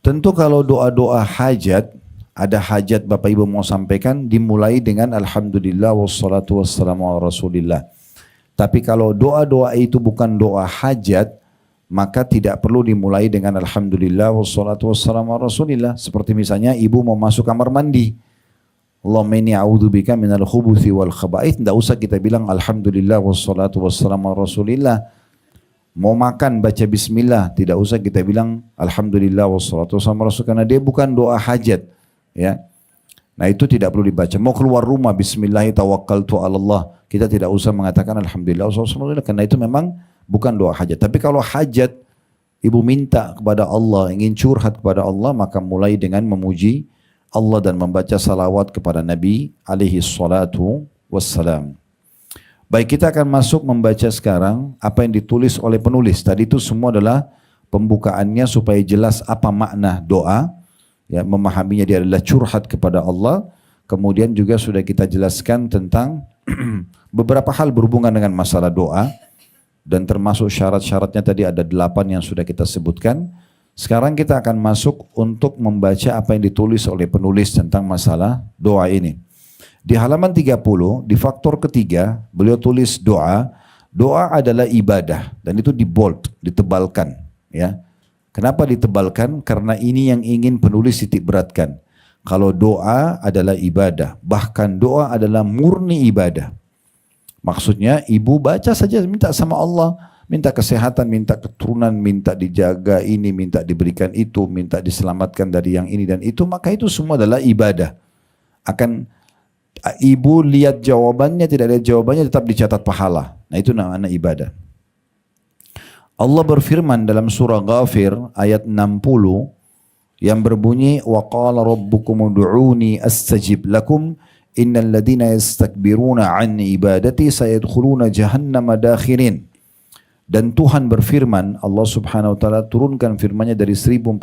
Tentu kalau doa-doa hajat, ada hajat Bapak Ibu mau sampaikan, dimulai dengan Alhamdulillah wassalatu wassalamu ala Rasulillah. Tapi kalau doa-doa itu bukan doa hajat, maka tidak perlu dimulai dengan Alhamdulillah wassalatu wassalamu ala Rasulillah. Seperti misalnya ibu mau masuk kamar mandi, Allahumma inni a'udzubika minal khubuthi wal khaba'ith, tidak usah kita bilang Alhamdulillah wassalatu wassalamu ala Rasulillah. Mau makan baca bismillah, tidak usah kita bilang Alhamdulillah wassalatu wassalamu ala Rasul, karena dia bukan doa hajat. Ya, nah itu tidak perlu dibaca. Mau keluar rumah Bismillahi tawakkaltu ala Allah, kita tidak usah mengatakan Alhamdulillah wassalatu, karena itu memang bukan doa hajat. Tapi kalau hajat, ibu minta kepada Allah, ingin curhat kepada Allah, maka mulai dengan memuji Allah dan membaca salawat kepada Nabi alaihi salatu wassalam. Baik, kita akan masuk membaca sekarang apa yang ditulis oleh penulis. Tadi itu semua adalah pembukaannya supaya jelas apa makna doa. Ya, memahaminya dia adalah curhat kepada Allah. Kemudian juga sudah kita jelaskan tentang beberapa hal berhubungan dengan masalah doa. Dan termasuk syarat-syaratnya tadi ada 8 yang sudah kita sebutkan. Sekarang kita akan masuk untuk membaca apa yang ditulis oleh penulis tentang masalah doa ini. Di halaman 30, di faktor ketiga, beliau tulis doa. Doa adalah ibadah dan itu di bold, ditebalkan. Ya. Kenapa ditebalkan? Karena ini yang ingin penulis titik beratkan. Kalau doa adalah ibadah, bahkan doa adalah murni ibadah. Maksudnya ibu baca saja, minta sama Allah, minta kesehatan, minta keturunan, minta dijaga ini, minta diberikan itu, minta diselamatkan dari yang ini dan itu, maka itu semua adalah ibadah. Akan ibu lihat jawabannya, tidak lihat jawabannya, tetap dicatat pahala. Nah itu namanya ibadah. Allah berfirman dalam surah Ghafir ayat 60 yang berbunyi wa qala rabbukum ud'uni astajib lakum innal ladina yastakbiruna an ibadati sayadkhuluna jahannama dakhirin. Dan Tuhan berfirman, Allah Subhanahu wa taala turunkan firman-Nya dari 1400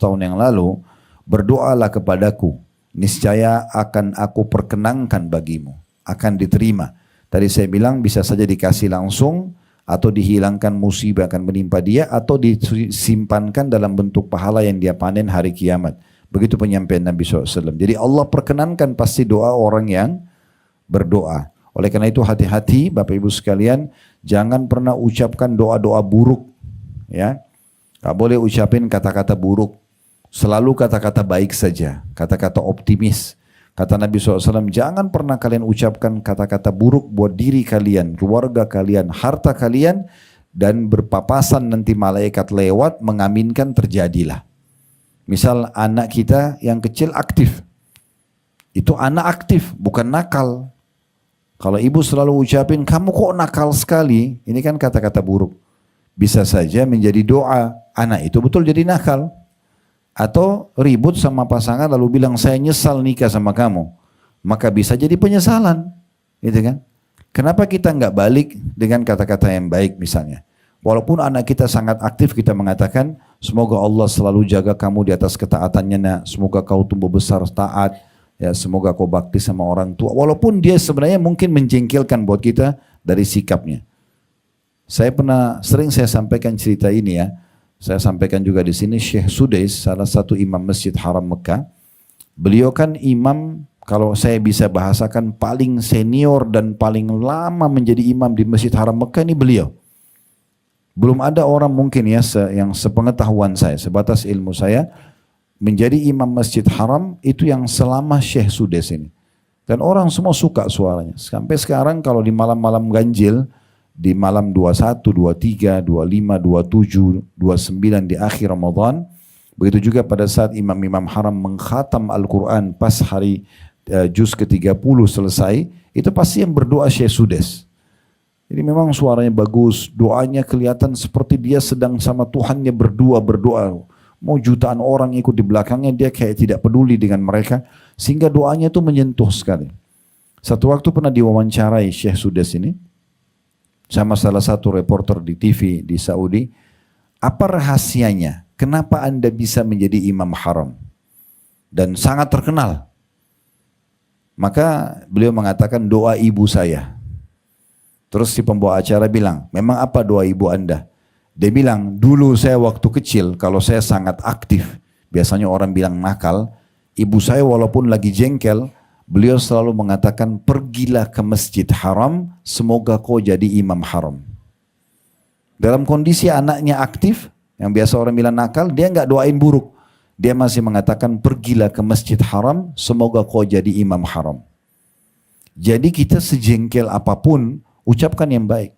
tahun yang lalu, berdoalah kepadaku, niscaya akan aku perkenankan bagimu, akan diterima. Tadi saya bilang bisa saja dikasih langsung, atau dihilangkan musibah akan menimpa dia, atau disimpankan dalam bentuk pahala yang dia panen hari kiamat. Begitu penyampaian Nabi SAW. Jadi Allah perkenankan pasti doa orang yang berdoa. Oleh karena itu hati-hati Bapak Ibu sekalian, jangan pernah ucapkan doa-doa buruk. Ya, gak boleh ucapin kata-kata buruk. Selalu kata-kata baik saja, kata-kata optimis. Kata Nabi SAW, jangan pernah kalian ucapkan kata-kata buruk buat diri kalian, keluarga kalian, harta kalian, dan berpapasan nanti malaikat lewat mengaminkan terjadilah. Misal anak kita yang kecil aktif, itu anak aktif, bukan nakal. Kalau ibu selalu ucapin, kamu kok nakal sekali, ini kan kata-kata buruk. Bisa saja menjadi doa, anak itu betul jadi nakal. Atau ribut sama pasangan lalu bilang saya nyesal nikah sama kamu, maka bisa jadi penyesalan, gitu kan? Kenapa kita nggak balik dengan kata-kata yang baik misalnya? Walaupun anak kita sangat aktif, kita mengatakan semoga Allah selalu jaga kamu di atas ketaatannya, nak. Semoga kau tumbuh besar taat, ya. Semoga kau bakti sama orang tua. Walaupun dia sebenarnya mungkin menjengkelkan buat kita dari sikapnya. Saya sering sampaikan cerita ini ya. Saya sampaikan juga di sini, Syekh Sudais, salah satu imam Masjid Haram Mekah. Beliau kan imam, kalau saya bisa bahasakan paling senior dan paling lama menjadi imam di Masjid Haram Mekah ini beliau. Belum ada orang mungkin ya yang sepengetahuan saya, sebatas ilmu saya, menjadi imam Masjid Haram itu yang selama Syekh Sudais ini. Dan orang semua suka suaranya. Sampai sekarang kalau di malam-malam ganjil, di malam 21, 23, 25, 27, 29 di akhir Ramadan. Begitu juga pada saat imam-imam haram mengkhatam Al-Quran pas hari juz ke-30 selesai, itu pasti yang berdoa Syekh Sudais. Jadi memang suaranya bagus, doanya kelihatan seperti dia sedang sama Tuhannya berdoa. Mau jutaan orang ikut di belakangnya, dia kayak tidak peduli dengan mereka. Sehingga doanya itu menyentuh sekali. Satu waktu pernah diwawancarai Syekh Sudes ini, sama salah satu reporter di TV di Saudi. Apa rahasianya? Kenapa Anda bisa menjadi imam haram? Dan sangat terkenal. Maka beliau mengatakan doa ibu saya. Terus si pembawa acara bilang, memang apa doa ibu Anda? Dia bilang, dulu saya waktu kecil, kalau saya sangat aktif, biasanya orang bilang nakal, ibu saya walaupun lagi jengkel, beliau selalu mengatakan, pergilah ke masjid haram, semoga kau jadi imam haram. Dalam kondisi anaknya aktif, yang biasa orang bilang nakal, dia nggak doain buruk. Dia masih mengatakan, pergilah ke masjid haram, semoga kau jadi imam haram. Jadi kita sejengkel apapun, ucapkan yang baik.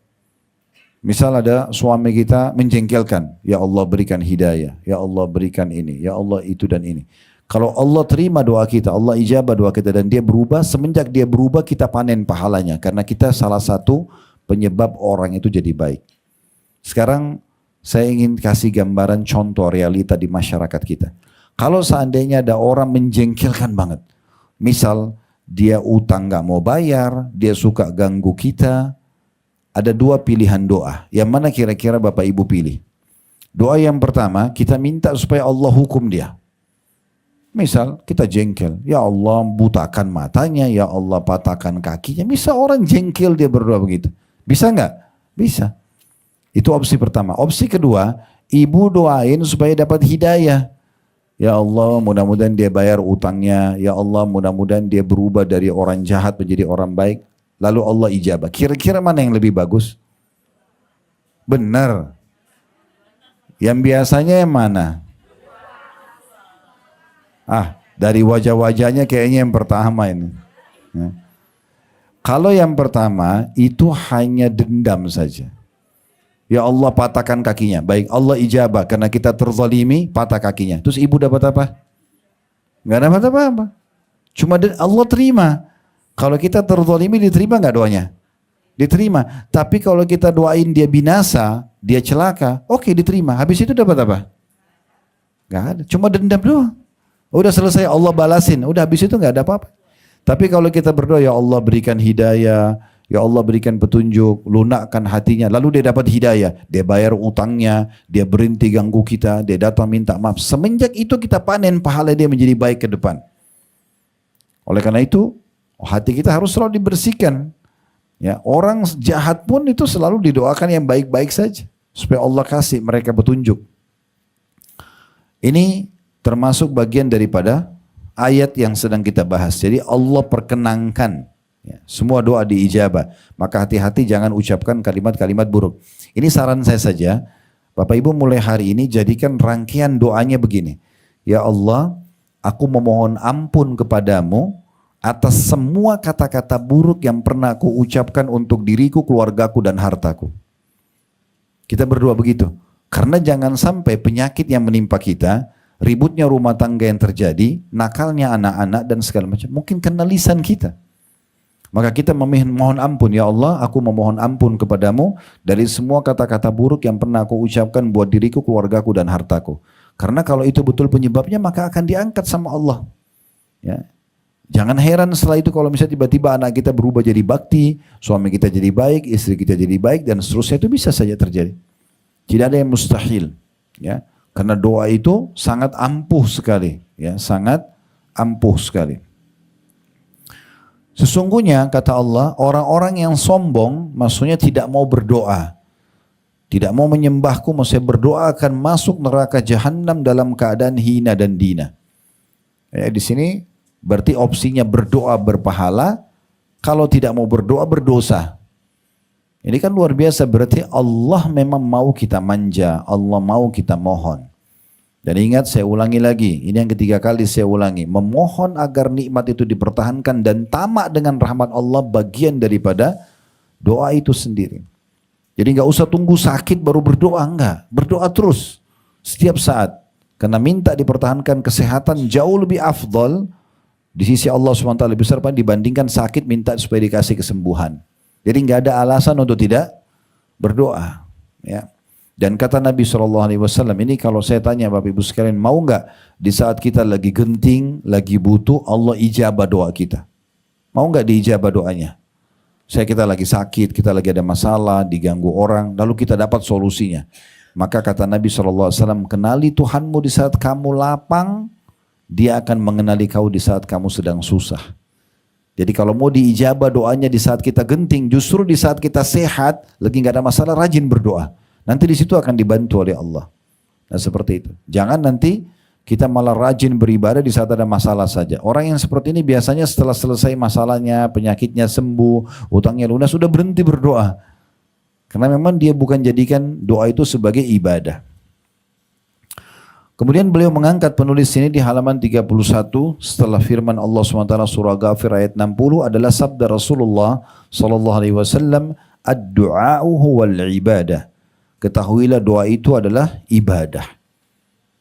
Misal ada suami kita menjengkelkan, ya Allah berikan hidayah, ya Allah berikan ini, ya Allah itu dan ini. Kalau Allah terima doa kita, Allah ijabah doa kita dan dia berubah, semenjak dia berubah kita panen pahalanya. Karena kita salah satu penyebab orang itu jadi baik. Sekarang saya ingin kasih gambaran contoh realita di masyarakat kita. Kalau seandainya ada orang menjengkelkan banget, misal dia utang gak mau bayar, dia suka ganggu kita, ada dua pilihan doa. Yang mana kira-kira Bapak Ibu pilih? Doa yang pertama, kita minta supaya Allah hukum dia. Misal kita jengkel, ya Allah butakan matanya, ya Allah patahkan kakinya. Bisa orang jengkel dia berdoa begitu. Bisa nggak? Bisa. Itu opsi pertama. Opsi kedua, ibu doain supaya dapat hidayah. Ya Allah mudah-mudahan dia bayar utangnya. Ya Allah mudah-mudahan dia berubah dari orang jahat menjadi orang baik. Lalu Allah ijabah. Kira-kira mana yang lebih bagus? Benar. Yang biasanya yang mana? Dari wajah-wajahnya kayaknya yang pertama ini. Ya. Kalau yang pertama itu hanya dendam saja. Ya Allah patahkan kakinya. Baik Allah ijabah karena kita terzalimi patah kakinya. Terus ibu dapat apa? Nggak dapat apa-apa. Cuma Allah terima. Kalau kita terzalimi diterima nggak doanya? Diterima. Tapi kalau kita doain dia binasa, dia celaka, oke diterima. Habis itu dapat apa? Nggak ada. Cuma dendam doang. Udah selesai Allah balasin. Udah habis itu nggak ada apa-apa. Tapi kalau kita berdoa ya Allah berikan hidayah, ya Allah berikan petunjuk, lunakkan hatinya. Lalu dia dapat hidayah, dia bayar utangnya, dia berhenti ganggu kita, dia datang minta maaf. Semenjak itu kita panen pahala dia menjadi baik ke depan. Oleh karena itu hati kita harus selalu dibersihkan. Ya, orang jahat pun itu selalu didoakan yang baik-baik saja supaya Allah kasih mereka petunjuk. Ini termasuk bagian daripada ayat yang sedang kita bahas. Jadi Allah perkenankan ya, semua doa diijabah. Maka hati-hati jangan ucapkan kalimat-kalimat buruk. Ini saran saya saja. Bapak Ibu mulai hari ini jadikan rangkaian doanya begini. Ya Allah, aku memohon ampun kepadamu atas semua kata-kata buruk yang pernah aku ucapkan untuk diriku, keluargaku dan hartaku. Kita berdoa begitu. Karena jangan sampai penyakit yang menimpa kita, ributnya rumah tangga yang terjadi, nakalnya anak-anak dan segala macam, mungkin kena lisan kita. Maka kita memohon ampun, ya Allah aku memohon ampun kepadamu dari semua kata-kata buruk yang pernah aku ucapkan buat diriku, keluargaku dan hartaku. Karena kalau itu betul penyebabnya maka akan diangkat sama Allah. Ya. Jangan heran setelah itu kalau misalnya tiba-tiba anak kita berubah jadi bakti, suami kita jadi baik, istri kita jadi baik dan seterusnya, itu bisa saja terjadi. Tidak ada yang mustahil. Ya. Karena doa itu sangat ampuh sekali. Ya, sangat ampuh sekali. Sesungguhnya kata Allah, orang-orang yang sombong maksudnya tidak mau berdoa. Tidak mau menyembahku, maksudnya berdoa akan masuk neraka jahanam dalam keadaan hina dan dina. Ya, di sini berarti opsinya berdoa berpahala, kalau tidak mau berdoa berdosa. Ini kan luar biasa, berarti Allah memang mau kita manja, Allah mau kita mohon. Dan ingat saya ulangi lagi, ini yang ketiga kali saya ulangi, memohon agar nikmat itu dipertahankan dan tamak dengan rahmat Allah bagian daripada doa itu sendiri. Jadi nggak usah tunggu sakit baru berdoa, enggak, berdoa terus setiap saat. Karena minta dipertahankan kesehatan jauh lebih afdal di sisi Allah SWT lebih besar dibandingkan sakit minta supaya dikasih kesembuhan. Jadi nggak ada alasan untuk tidak berdoa. Ya. Dan kata Nabi SAW, ini kalau saya tanya Bapak Ibu sekalian, mau nggak di saat kita lagi genting, lagi butuh, Allah ijabah doa kita? Mau nggak diijabah doanya? Kita lagi sakit, kita lagi ada masalah, diganggu orang, lalu kita dapat solusinya. Maka kata Nabi SAW, kenali Tuhanmu di saat kamu lapang, Dia akan mengenali kau di saat kamu sedang susah. Jadi kalau mau diijabah doanya di saat kita genting, justru di saat kita sehat, lagi nggak ada masalah, rajin berdoa. Nanti di situ akan dibantu oleh Allah. Nah seperti itu. Jangan nanti kita malah rajin beribadah di saat ada masalah saja. Orang yang seperti ini biasanya setelah selesai masalahnya, penyakitnya sembuh, utangnya lunas, sudah berhenti berdoa. Karena memang dia bukan jadikan doa itu sebagai ibadah. Kemudian beliau mengangkat penulis ini di halaman 31 setelah firman Allah SWT surah Ghafir ayat 60 adalah sabda Rasulullah SAW, ad-du'a'u huwal ibadah. Ketahuilah doa itu adalah ibadah.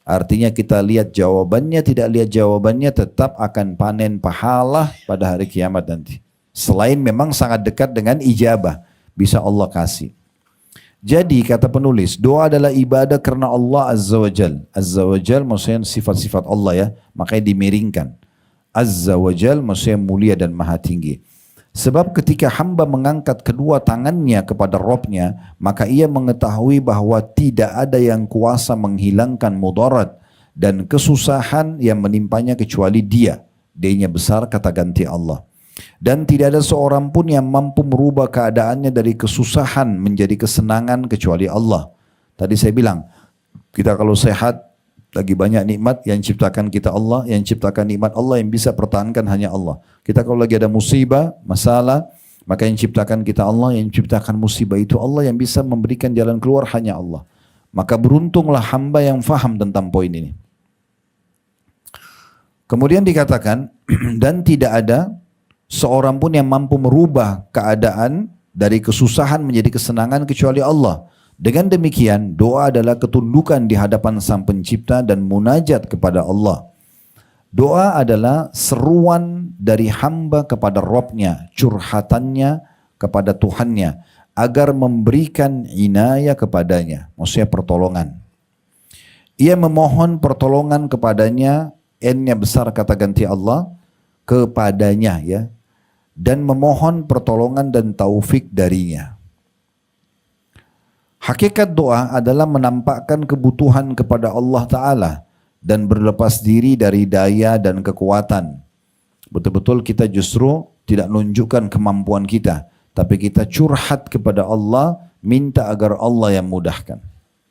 Artinya kita lihat jawabannya, tidak lihat jawabannya, tetap akan panen pahala pada hari kiamat nanti. Selain memang sangat dekat dengan ijabah, bisa Allah kasih. Jadi kata penulis, doa adalah ibadah karena Allah Azza wa Jal. Azza wa Jal maksudnya sifat-sifat Allah ya, makanya dimiringkan. Azza wa Jal maksudnya mulia dan maha tinggi. Sebab ketika hamba mengangkat kedua tangannya kepada Robnya, maka ia mengetahui bahwa tidak ada yang kuasa menghilangkan mudarat dan kesusahan yang menimpanya kecuali Dia. D-nya besar, kata ganti Allah. Dan tidak ada seorang pun yang mampu merubah keadaannya dari kesusahan menjadi kesenangan kecuali Allah. Tadi saya bilang, kita kalau sehat, lagi banyak nikmat yang ciptakan kita Allah, yang ciptakan nikmat Allah, yang bisa pertahankan hanya Allah. Kita kalau lagi ada musibah, masalah, maka yang ciptakan kita Allah, yang ciptakan musibah itu Allah, yang bisa memberikan jalan keluar hanya Allah. Maka beruntunglah hamba yang faham tentang poin ini. Kemudian dikatakan, dan tidak ada seorang pun yang mampu merubah keadaan dari kesusahan menjadi kesenangan kecuali Allah. Dengan demikian, doa adalah ketundukan di hadapan Sang Pencipta dan munajat kepada Allah. Doa adalah seruan dari hamba kepada Robnya, curhatannya kepada Tuhannya, agar memberikan inayah kepadanya, maksudnya pertolongan. Ia memohon pertolongan kepadanya, N-nya besar kata ganti Allah, kepadanya ya, dan memohon pertolongan dan taufik darinya. Hakikat doa adalah menampakkan kebutuhan kepada Allah Ta'ala dan berlepas diri dari daya dan kekuatan. Betul-betul kita justru tidak menunjukkan kemampuan kita, tapi kita curhat kepada Allah, minta agar Allah yang mudahkan.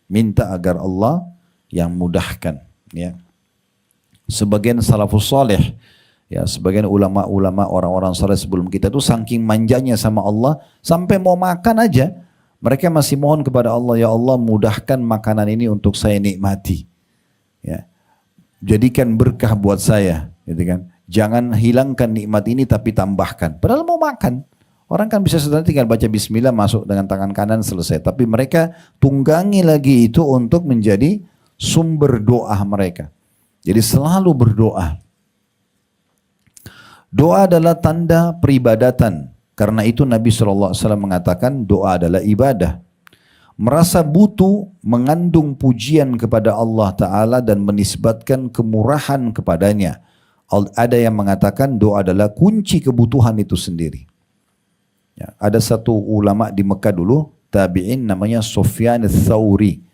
Minta agar Allah yang mudahkan. Ya. Sebagian salafus salih, ya, sebagian ulama-ulama orang-orang saleh sebelum kita itu saking manjanya sama Allah, sampai mau makan aja, mereka masih mohon kepada Allah, ya Allah mudahkan makanan ini untuk saya nikmati. Ya. Jadikan berkah buat saya, gitu kan. Jangan hilangkan nikmat ini tapi tambahkan. Padahal mau makan. Orang kan bisa sederhana tinggal baca bismillah, masuk dengan tangan kanan, selesai. Tapi mereka tunggangi lagi itu untuk menjadi sumber doa mereka. Jadi selalu berdoa. Doa adalah tanda peribadatan. Karena itu Nabi SAW mengatakan doa adalah ibadah. Merasa butuh mengandung pujian kepada Allah Ta'ala dan menisbatkan kemurahan kepadanya. Ada yang mengatakan doa adalah kunci kebutuhan itu sendiri. Ya, ada satu ulama di Mekah dulu, tabi'in, namanya Sufyan Ats-Tsauri.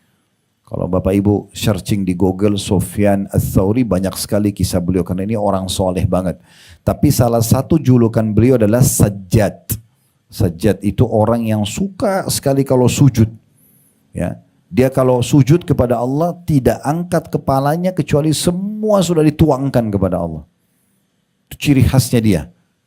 Kalau Bapak Ibu searching di Google Sufyan Ats-Tsauri, banyak sekali kisah beliau karena ini orang soleh banget. Tapi salah satu julukan beliau adalah Sajjad. Sajjad itu orang yang suka sekali kalau sujud. Ya, dia kalau sujud kepada Allah tidak angkat kepalanya kecuali semua sudah dituangkan kepada Allah. Itu ciri khasnya dia.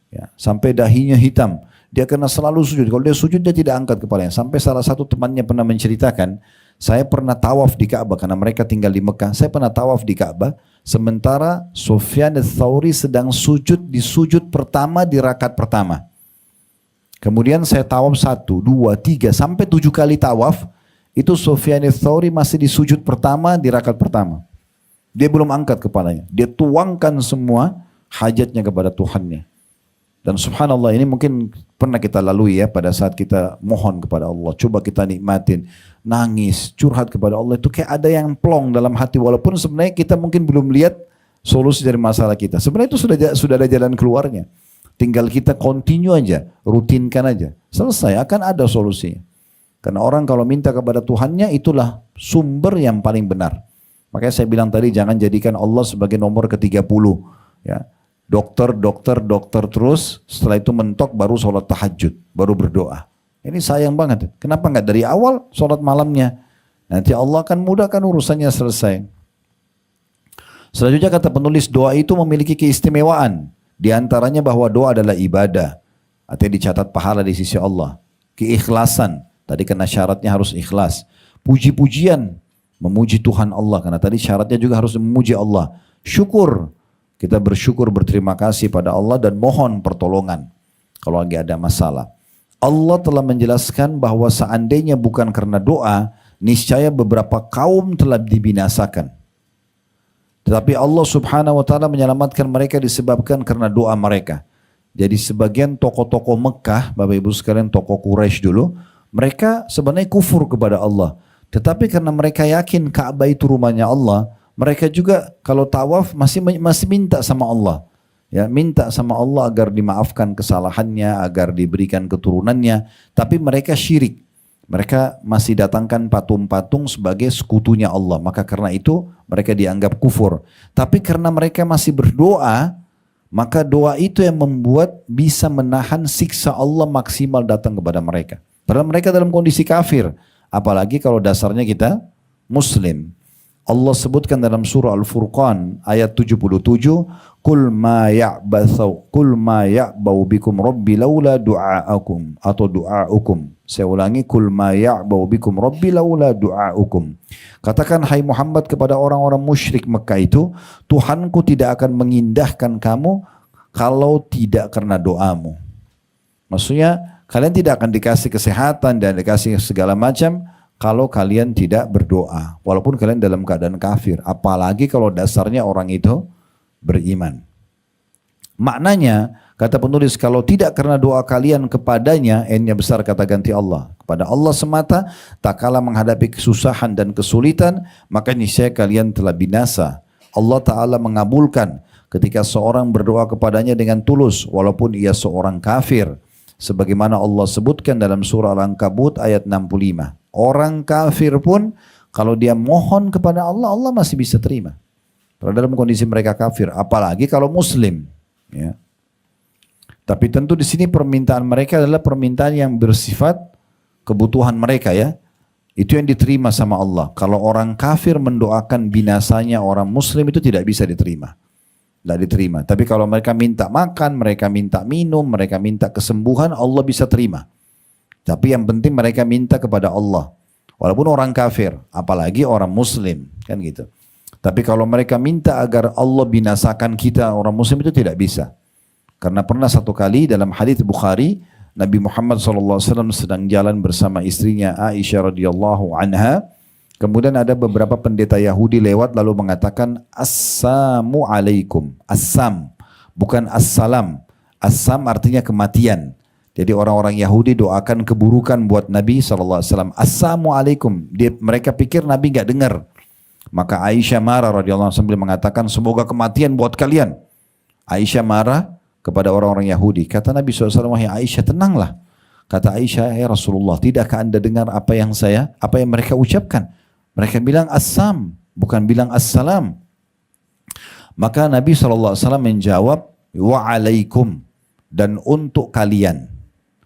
Ya, sampai dahinya hitam. Dia kena selalu sujud. Kalau dia sujud dia tidak angkat kepalanya. Sampai salah satu temannya pernah menceritakan, saya pernah tawaf di Ka'bah karena mereka tinggal di Mekah. Saya pernah tawaf di Ka'bah sementara Sufyan Ats-Tsauri sedang sujud di sujud pertama di rakaat pertama. Kemudian saya tawaf 1, 2, 3 sampai 7 kali tawaf. Itu Sufyan Ats-Tsauri masih di sujud pertama di rakaat pertama. Dia belum angkat kepalanya. Dia tuangkan semua hajatnya kepada Tuhannya. Dan subhanallah ini mungkin pernah kita lalui ya pada saat kita mohon kepada Allah. Coba kita nikmatin, nangis, curhat kepada Allah itu kayak ada yang plong dalam hati. Walaupun sebenarnya kita mungkin belum lihat solusi dari masalah kita. Sebenarnya itu sudah ada jalan keluarnya. Tinggal kita continue aja, rutinkan aja. Selesai, akan ada solusinya. Karena orang kalau minta kepada Tuhannya itulah sumber yang paling benar. Makanya saya bilang tadi jangan jadikan Allah sebagai nomor ke-30. Ya. Dokter terus, setelah itu mentok baru sholat tahajud, baru berdoa. Ini sayang banget. Kenapa nggak dari awal sholat malamnya? Nanti Allah akan mudahkan urusannya selesai. Selanjutnya kata penulis, doa itu memiliki keistimewaan. Di antaranya bahwa doa adalah ibadah. Artinya dicatat pahala di sisi Allah. Keikhlasan. Tadi kena syaratnya harus ikhlas. Puji-pujian. Memuji Tuhan Allah. Karena tadi syaratnya juga harus memuji Allah. Syukur. Kita bersyukur, berterima kasih pada Allah dan mohon pertolongan kalau lagi ada masalah. Allah telah menjelaskan bahwa seandainya bukan karena doa, niscaya beberapa kaum telah dibinasakan. Tetapi Allah subhanahu wa ta'ala menyelamatkan mereka disebabkan karena doa mereka. Jadi sebagian tokoh-tokoh Mekah, Bapak Ibu sekalian tokoh Quraisy dulu, mereka sebenarnya kufur kepada Allah. Tetapi karena mereka yakin Ka'bah itu rumahnya Allah, mereka juga kalau tawaf masih minta sama Allah. Ya, minta sama Allah agar dimaafkan kesalahannya, agar diberikan keturunannya. Tapi mereka syirik. Mereka masih datangkan patung-patung sebagai sekutunya Allah. Maka karena itu mereka dianggap kufur. Tapi karena mereka masih berdoa, maka doa itu yang membuat bisa menahan siksa Allah maksimal datang kepada mereka. Padahal mereka dalam kondisi kafir. Apalagi kalau dasarnya kita Muslim. Allah sebutkan dalam surah Al-Furqan ayat 77, "Qul ma ya'bau bikum rabbi laula du'aakum" atau du'aukum. Saya ulangi, "Qul ma ya'bau bikum rabbi laula du'aukum." Katakan hai Muhammad kepada orang-orang musyrik Mekah itu, Tuhanku tidak akan mengindahkan kamu kalau tidak karena doamu. Maksudnya kalian tidak akan dikasih kesehatan dan dikasih segala macam kalau kalian tidak berdoa, walaupun kalian dalam keadaan kafir, apalagi kalau dasarnya orang itu beriman. Maknanya, kata penulis, kalau tidak karena doa kalian kepadanya, n-nya besar kata ganti Allah, kepada Allah semata, tak kala menghadapi kesusahan dan kesulitan, maka niscaya kalian telah binasa. Allah Ta'ala mengabulkan ketika seorang berdoa kepadanya dengan tulus, walaupun ia seorang kafir. Sebagaimana Allah sebutkan dalam surah Al-Ankabut ayat 65. Orang kafir pun kalau dia mohon kepada Allah, Allah masih bisa terima. Kalau dalam kondisi mereka kafir, apalagi kalau Muslim. Ya. Tapi tentu di sini permintaan mereka adalah permintaan yang bersifat kebutuhan mereka ya. Itu yang diterima sama Allah. Kalau orang kafir mendoakan binasanya orang Muslim itu tidak bisa diterima. Tidak diterima. Tapi kalau mereka minta makan, mereka minta minum, mereka minta kesembuhan, Allah bisa terima. Tapi yang penting mereka minta kepada Allah. Walaupun orang kafir, apalagi orang Muslim, kan gitu. Tapi kalau mereka minta agar Allah binasakan kita orang Muslim itu tidak bisa. Karena pernah satu kali dalam hadits Bukhari, Nabi Muhammad SAW sedang jalan bersama istrinya Aisyah radhiyallahu anha. Kemudian ada beberapa pendeta Yahudi lewat lalu mengatakan Assalamu alaikum. Assam, bukan assalam. Assam artinya kematian. Jadi orang-orang Yahudi doakan keburukan buat Nabi SAW. Assalamualaikum. Mereka pikir Nabi nggak dengar. Maka Aisyah marah radhiyallahu anha sambil mengatakan semoga kematian buat kalian. Aisyah marah kepada orang-orang Yahudi. Kata Nabi SAW, wahai Aisyah tenanglah. Kata Aisyah, ya Rasulullah, tidakkah anda dengar apa yang mereka ucapkan? Mereka bilang assam, bukan bilang assalam. Maka Nabi SAW menjawab, wa'alaikum, dan untuk kalian.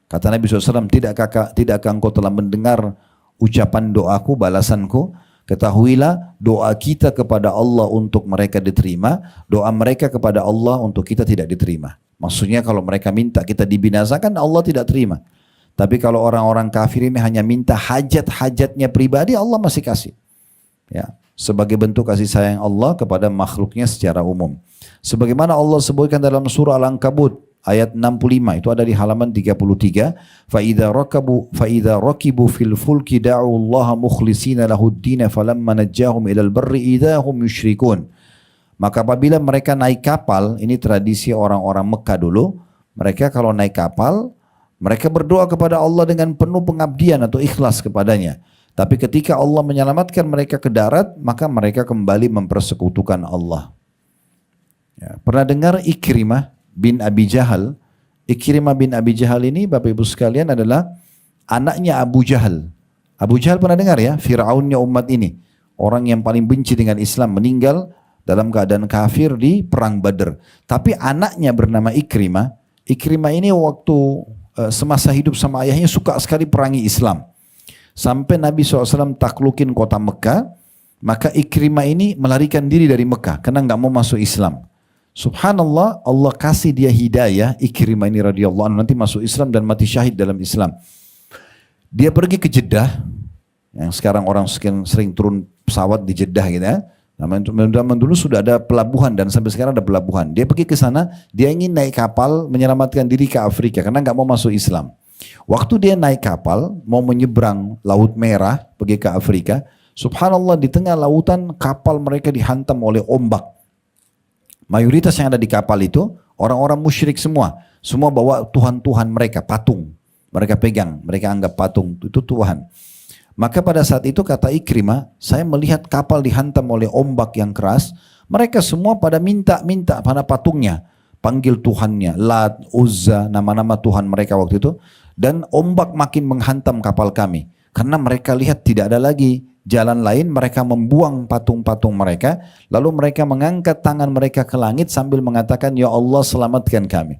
Kata Nabi SAW, tidakkah engkau telah mendengar ucapan doaku, balasanku? Ketahuilah doa kita kepada Allah untuk mereka diterima, doa mereka kepada Allah untuk kita tidak diterima. Maksudnya kalau mereka minta kita dibinasakan, Allah tidak terima. Tapi kalau orang-orang kafir ini hanya minta hajat-hajatnya pribadi, Allah masih kasih. Ya, sebagai bentuk kasih sayang Allah kepada makhluknya secara umum. Sebagaimana Allah sebutkan dalam surah Al-Ankabut ayat 65, itu ada di halaman 33. فَإِذَا رَكِبُوا فِي الْفُلْكِ دَعُوا اللَّهَ مُخْلِصِينَ لَهُ الدِّينَ فَلَمَّا نَجَّاهُمْ إِلَى الْبَرِّ إِذَا هُمْ يُشْرِكُونَ. Maka apabila mereka naik kapal, ini tradisi orang-orang Mekah dulu, Mereka kalau naik kapal, mereka berdoa kepada Allah dengan penuh pengabdian atau ikhlas kepadanya. Tapi ketika Allah menyelamatkan mereka ke darat, maka mereka kembali mempersekutukan Allah. Ya, pernah dengar Ikrimah bin Abi Jahal? Ikrimah bin Abi Jahal ini Bapak Ibu sekalian adalah anaknya Abu Jahal. Abu Jahal pernah dengar ya? Fir'aunnya umat ini. Orang yang paling benci dengan Islam meninggal dalam keadaan kafir di perang Badr. Tapi anaknya bernama Ikrimah. Ikrimah ini waktu semasa hidup sama ayahnya suka sekali perangi Islam. Sampai Nabi SAW taklukin kota Mekah, maka Ikrimah ini melarikan diri dari Mekah karena nggak mau masuk Islam. Subhanallah, Allah kasih dia hidayah, Ikrimah ini radhiyallahu anhu nanti masuk Islam dan mati syahid dalam Islam. Dia pergi ke Jeddah, yang sekarang orang sering turun pesawat di Jeddah gitu ya. Zaman dulu sudah ada pelabuhan dan sampai sekarang ada pelabuhan. Dia pergi ke sana, dia ingin naik kapal menyelamatkan diri ke Afrika karena nggak mau masuk Islam. Waktu dia naik kapal mau menyeberang Laut Merah pergi ke Afrika, subhanallah di tengah lautan kapal mereka dihantam oleh ombak. Mayoritas yang ada di kapal itu orang-orang musyrik semua. Semua bawa Tuhan-Tuhan mereka, patung. Mereka pegang, mereka anggap patung itu Tuhan. Maka pada saat itu kata Ikrimah, saya melihat kapal dihantam oleh ombak yang keras. Mereka semua pada minta pada patungnya. Panggil Tuhannya, Lat, Uzza, nama-nama Tuhan mereka waktu itu. Dan ombak makin menghantam kapal kami. Karena mereka lihat tidak ada lagi jalan lain, mereka membuang patung-patung mereka. Lalu mereka mengangkat tangan mereka ke langit sambil mengatakan, Ya Allah selamatkan kami.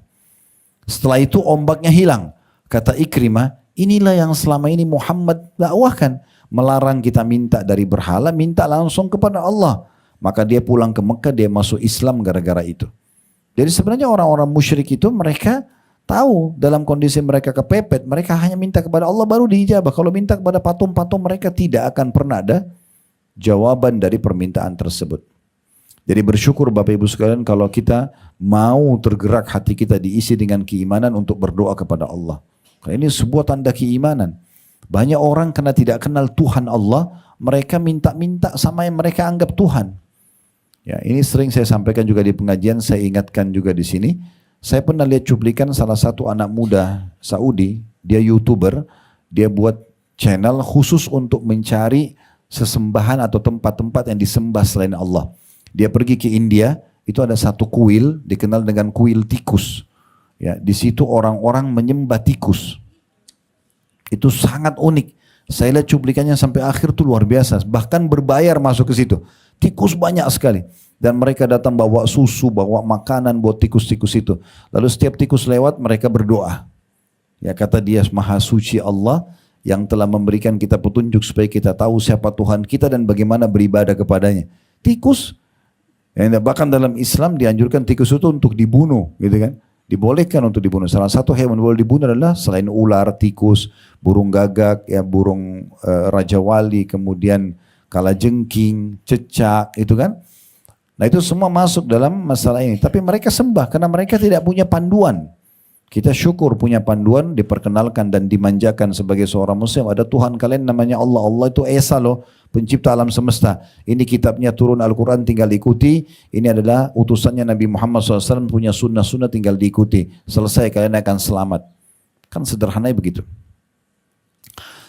Setelah itu ombaknya hilang. Kata Ikrimah, inilah yang selama ini Muhammad dakwahkan. Melarang kita minta dari berhala, minta langsung kepada Allah. Maka dia pulang ke Mekah, dia masuk Islam gara-gara itu. Jadi sebenarnya orang-orang musyrik itu mereka tahu dalam kondisi mereka kepepet, mereka hanya minta kepada Allah baru diijabah. Kalau minta kepada patung-patung mereka tidak akan pernah ada jawaban dari permintaan tersebut. Jadi bersyukur Bapak Ibu sekalian kalau kita mau tergerak hati kita diisi dengan keimanan untuk berdoa kepada Allah. Karena ini sebuah tanda keimanan. Banyak orang karena tidak kenal Tuhan Allah, mereka minta-minta sama yang mereka anggap Tuhan. Ya, ini sering saya sampaikan juga di pengajian, saya ingatkan juga di sini. Saya pernah lihat cuplikan salah satu anak muda Saudi, dia YouTuber, dia buat channel khusus untuk mencari sesembahan atau tempat-tempat yang disembah selain Allah. Dia pergi ke India, itu ada satu kuil dikenal dengan kuil tikus. Ya, di situ orang-orang menyembah tikus. Itu sangat unik. Saya lihat cuplikannya sampai akhir tuh luar biasa. Bahkan berbayar masuk ke situ. Tikus banyak sekali. Dan mereka datang bawa susu, bawa makanan buat tikus-tikus itu. Lalu setiap tikus lewat mereka berdoa. Ya kata dia, Maha Suci Allah yang telah memberikan kita petunjuk supaya kita tahu siapa Tuhan kita dan bagaimana beribadah kepadanya. Tikus, bahkan dalam Islam dianjurkan tikus itu untuk dibunuh, gitu kan? Dibolehkan untuk dibunuh. Salah satu hewan boleh dibunuh adalah selain ular, tikus, burung gagak, ya burung raja wali, kemudian kalajengking, cecak, itu kan. Nah itu semua masuk dalam masalah ini. Tapi mereka sembah karena mereka tidak punya panduan. Kita syukur punya panduan, diperkenalkan dan dimanjakan sebagai seorang muslim. Ada Tuhan kalian namanya Allah. Allah itu Esa loh, pencipta alam semesta. Ini kitabnya turun Al-Quran tinggal ikuti. Ini adalah utusannya Nabi Muhammad SAW punya sunnah-sunnah tinggal diikuti. Selesai kalian akan selamat. Kan sederhananya begitu.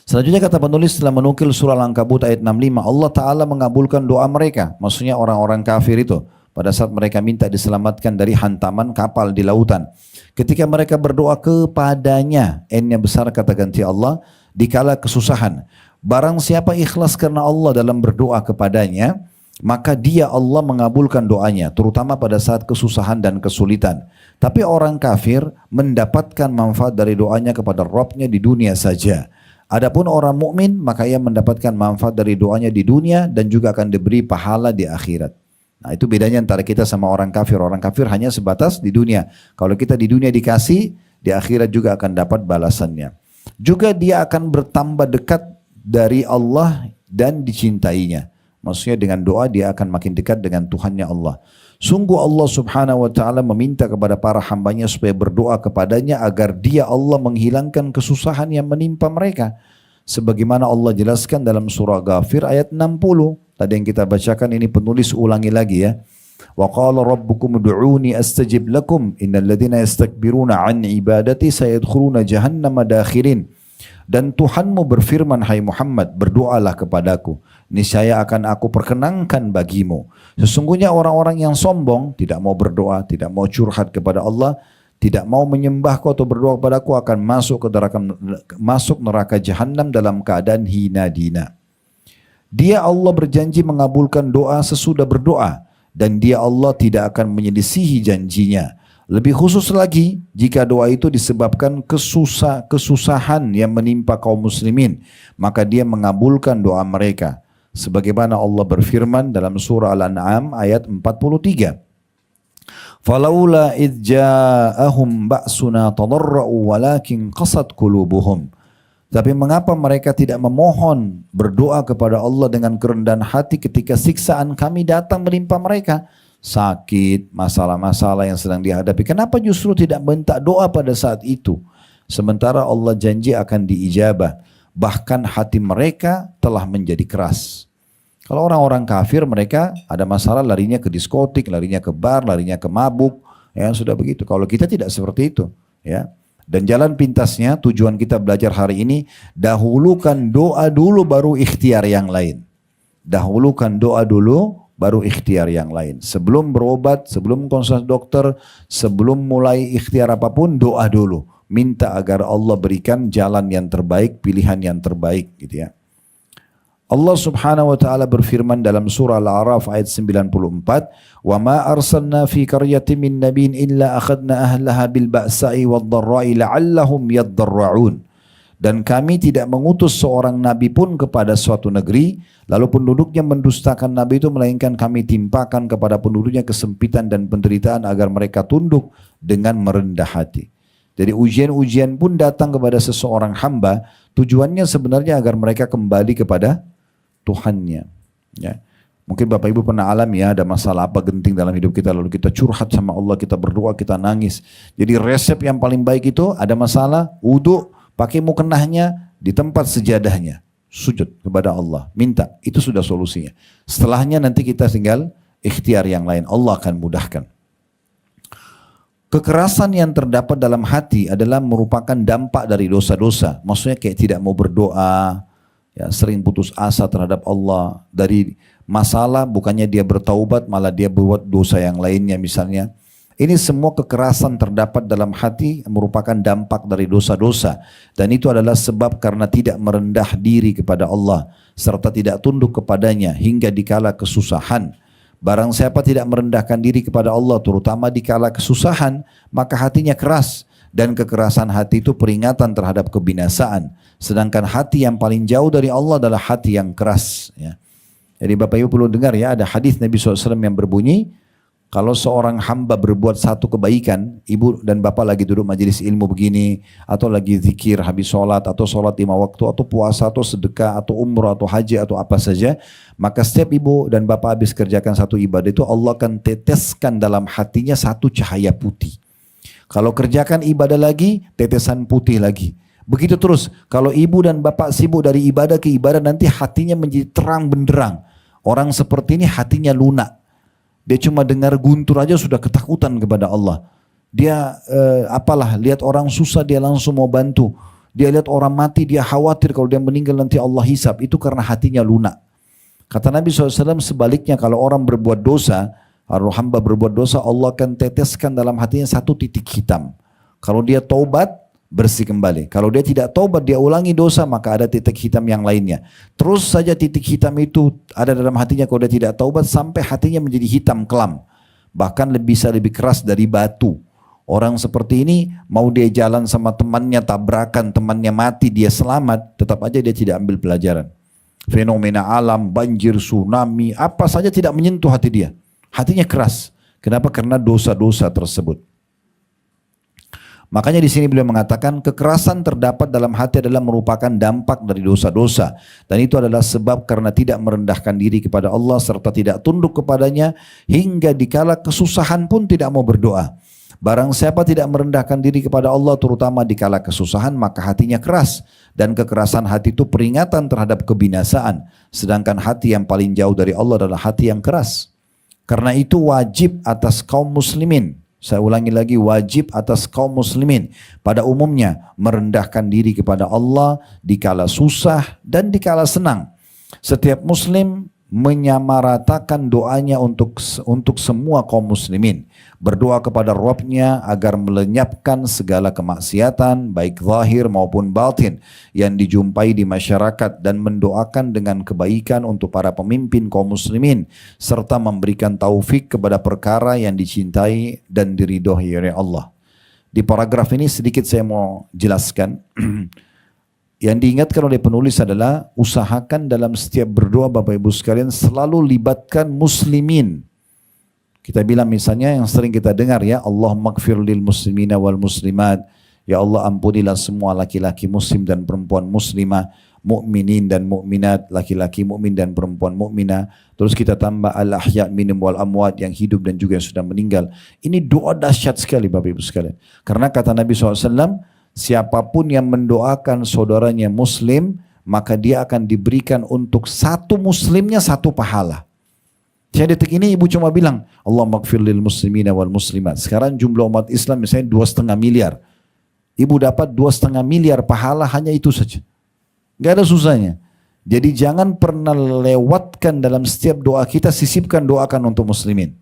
Selanjutnya kata penulis setelah menukil surah Al-Ankabut ayat 65, Allah Ta'ala mengabulkan doa mereka. Maksudnya orang-orang kafir itu. Pada saat mereka minta diselamatkan dari hantaman kapal di lautan. Ketika mereka berdoa kepadanya, N-nya besar kata ganti Allah, dikala kesusahan. Barang siapa ikhlas karena Allah dalam berdoa kepadanya, maka dia Allah mengabulkan doanya, terutama pada saat kesusahan dan kesulitan. Tapi orang kafir mendapatkan manfaat dari doanya kepada Rabbnya di dunia saja. Adapun orang mukmin maka ia mendapatkan manfaat dari doanya di dunia dan juga akan diberi pahala di akhirat. Nah itu bedanya antara kita sama orang kafir. Orang kafir hanya sebatas di dunia. Kalau kita di dunia dikasih, di akhirat juga akan dapat balasannya. Juga dia akan bertambah dekat dari Allah dan dicintainya. Maksudnya dengan doa dia akan makin dekat dengan Tuhannya Allah. Sungguh Allah subhanahu wa ta'ala meminta kepada para hambanya supaya berdoa kepadanya agar dia Allah menghilangkan kesusahan yang menimpa mereka. Sebagaimana Allah jelaskan dalam surah Ghafir ayat 60. Tadi yang kita bacakan ini penulis ulangi lagi ya. Wa qala rabbukum ud'uni astajib lakum innal ladzina yastakbiruna an ibadati sayadkhuluna jahannama dakhirin. Dan Tuhanmu berfirman, hai Muhammad, berdoalah kepadaku, niscaya akan aku perkenankan bagimu. Sesungguhnya orang-orang yang sombong, tidak mau berdoa, tidak mau curhat kepada Allah, tidak mau menyembahku atau berdoa kepadaku, akan masuk neraka jahanam dalam keadaan hina dina. Dia Allah berjanji mengabulkan doa sesudah berdoa, dan dia Allah tidak akan menyelisihi janjinya. Lebih khusus lagi, jika doa itu disebabkan kesusahan yang menimpa kaum muslimin, maka dia mengabulkan doa mereka. Sebagaimana Allah berfirman dalam surah Al-An'am ayat 43. Falaula idh ja'ahum ba'suna tadarra'u walakin qasat qulubuhum. Tapi mengapa mereka tidak memohon berdoa kepada Allah dengan kerendahan hati ketika siksaan kami datang menimpa mereka? Sakit, masalah-masalah yang sedang dihadapi. Kenapa justru tidak minta doa pada saat itu? Sementara Allah janji akan diijabah. Bahkan hati mereka telah menjadi keras. Kalau orang-orang kafir, mereka ada masalah larinya ke diskotik, larinya ke bar, larinya ke mabuk. Ya sudah begitu. Kalau kita tidak seperti itu. Ya. Dan jalan pintasnya, tujuan kita belajar hari ini, dahulukan doa dulu baru ikhtiar yang lain. Dahulukan doa dulu baru ikhtiar yang lain. Sebelum berobat, sebelum konsultasi dokter, sebelum mulai ikhtiar apapun, doa dulu. Minta agar Allah berikan jalan yang terbaik, pilihan yang terbaik gitu ya. Allah Subhanahu wa taala berfirman dalam surah Al-A'raf ayat 94, "Wa ma arsalna fi qaryatin min nabiyyin illa akhadna ahlaha bil ba'sa'i wad dharra'i la'allahum yadharra'un." Dan kami tidak mengutus seorang nabi pun kepada suatu negeri, lalu penduduknya mendustakan nabi itu, melainkan kami timpakan kepada penduduknya kesempitan dan penderitaan agar mereka tunduk dengan merendah hati. Jadi ujian-ujian pun datang kepada seseorang hamba, tujuannya sebenarnya agar mereka kembali kepada Tuhannya. Ya. Mungkin Bapak Ibu pernah alami ya, ada masalah apa genting dalam hidup kita, lalu kita curhat sama Allah, kita berdoa, kita nangis. Jadi resep yang paling baik itu, ada masalah, wudu, pakai mukenahnya di tempat sejadahnya, sujud kepada Allah, minta, itu sudah solusinya. Setelahnya nanti kita tinggal ikhtiar yang lain, Allah akan mudahkan. Kekerasan yang terdapat dalam hati adalah merupakan dampak dari dosa-dosa. Maksudnya kayak tidak mau berdoa, ya, sering putus asa terhadap Allah. Dari masalah bukannya dia bertaubat, malah dia buat dosa yang lainnya misalnya. Ini semua kekerasan terdapat dalam hati merupakan dampak dari dosa-dosa. Dan itu adalah sebab karena tidak merendah diri kepada Allah, serta tidak tunduk kepadanya hingga dikala kesusahan. Barang siapa tidak merendahkan diri kepada Allah, terutama dikala kesusahan, maka hatinya keras. Dan kekerasan hati itu peringatan terhadap kebinasaan. Sedangkan hati yang paling jauh dari Allah adalah hati yang keras. Ya. Jadi Bapak Ibu perlu dengar ya, ada hadis Nabi SAW yang berbunyi, kalau seorang hamba berbuat satu kebaikan, ibu dan bapak lagi duduk majelis ilmu begini, atau lagi zikir habis sholat, atau sholat 5 waktu, atau puasa, atau sedekah, atau umrah, atau haji, atau apa saja, maka setiap ibu dan bapak habis kerjakan satu ibadah itu, Allah akan teteskan dalam hatinya satu cahaya putih. Kalau kerjakan ibadah lagi, tetesan putih lagi. Begitu terus, kalau ibu dan bapak sibuk dari ibadah ke ibadah, nanti hatinya menjadi terang benderang. Orang seperti ini hatinya lunak. Dia cuma dengar guntur aja sudah ketakutan kepada Allah. Dia lihat orang susah dia langsung mau bantu. Dia lihat orang mati dia khawatir kalau dia meninggal nanti Allah hisab. Itu karena hatinya lunak. Kata Nabi SAW sebaliknya, kalau orang berbuat dosa, kalau hamba berbuat dosa, Allah akan teteskan dalam hatinya satu titik hitam. Kalau dia taubat, bersih kembali. Kalau dia tidak taubat, dia ulangi dosa, maka ada titik hitam yang lainnya. Terus saja titik hitam itu ada dalam hatinya kalau dia tidak taubat, sampai hatinya menjadi hitam kelam. Bahkan bisa lebih keras dari batu. Orang seperti ini, mau dia jalan sama temannya, tabrakan, temannya mati, dia selamat, tetap aja dia tidak ambil pelajaran. Fenomena alam, banjir, tsunami, apa saja tidak menyentuh hati dia. Hatinya keras. Kenapa? Karena dosa-dosa tersebut. Makanya di sini beliau mengatakan kekerasan terdapat dalam hati adalah merupakan dampak dari dosa-dosa, dan itu adalah sebab karena tidak merendahkan diri kepada Allah serta tidak tunduk kepadanya hingga dikala kesusahan pun tidak mau berdoa. Barang siapa tidak merendahkan diri kepada Allah terutama dikala kesusahan, maka hatinya keras, dan kekerasan hati itu peringatan terhadap kebinasaan. Sedangkan hati yang paling jauh dari Allah adalah hati yang keras. Karena itu wajib atas kaum muslimin. Saya ulangi lagi, wajib atas kaum muslimin pada umumnya merendahkan diri kepada Allah dikala susah dan dikala senang. Setiap muslim menyamaratakan doanya untuk semua kaum muslimin. Berdoa kepada Rabb-Nya agar melenyapkan segala kemaksiatan baik zahir maupun batin yang dijumpai di masyarakat dan mendoakan dengan kebaikan untuk para pemimpin kaum muslimin serta memberikan taufik kepada perkara yang dicintai dan diridhoi oleh Allah. Di paragraf ini sedikit saya mau jelaskan. Yang diingatkan oleh penulis adalah usahakan dalam setiap berdoa Bapak Ibu sekalian selalu libatkan muslimin. Kita bilang misalnya yang sering kita dengar ya, Allahumma gfir lil muslimina wal muslimat. Ya Allah ampunilah semua laki-laki muslim dan perempuan muslimah, mukminin dan mukminat, laki-laki mukmin dan perempuan mukminah. Terus kita tambah al-ahya minhum wal amwat, yang hidup dan juga yang sudah meninggal. Ini doa dahsyat sekali Bapak Ibu sekalian. Karena kata Nabi SAW, siapapun yang mendoakan saudaranya muslim, maka dia akan diberikan untuk satu muslimnya satu pahala. Saya detik ini ibu cuma bilang, Allahumma gfir lil muslimina wal muslimat. Sekarang jumlah umat Islam misalnya 2,5 miliar. Ibu dapat 2,5 miliar pahala hanya itu saja. Gak ada susahnya. Jadi jangan pernah lewatkan dalam setiap doa kita, sisipkan doakan untuk muslimin.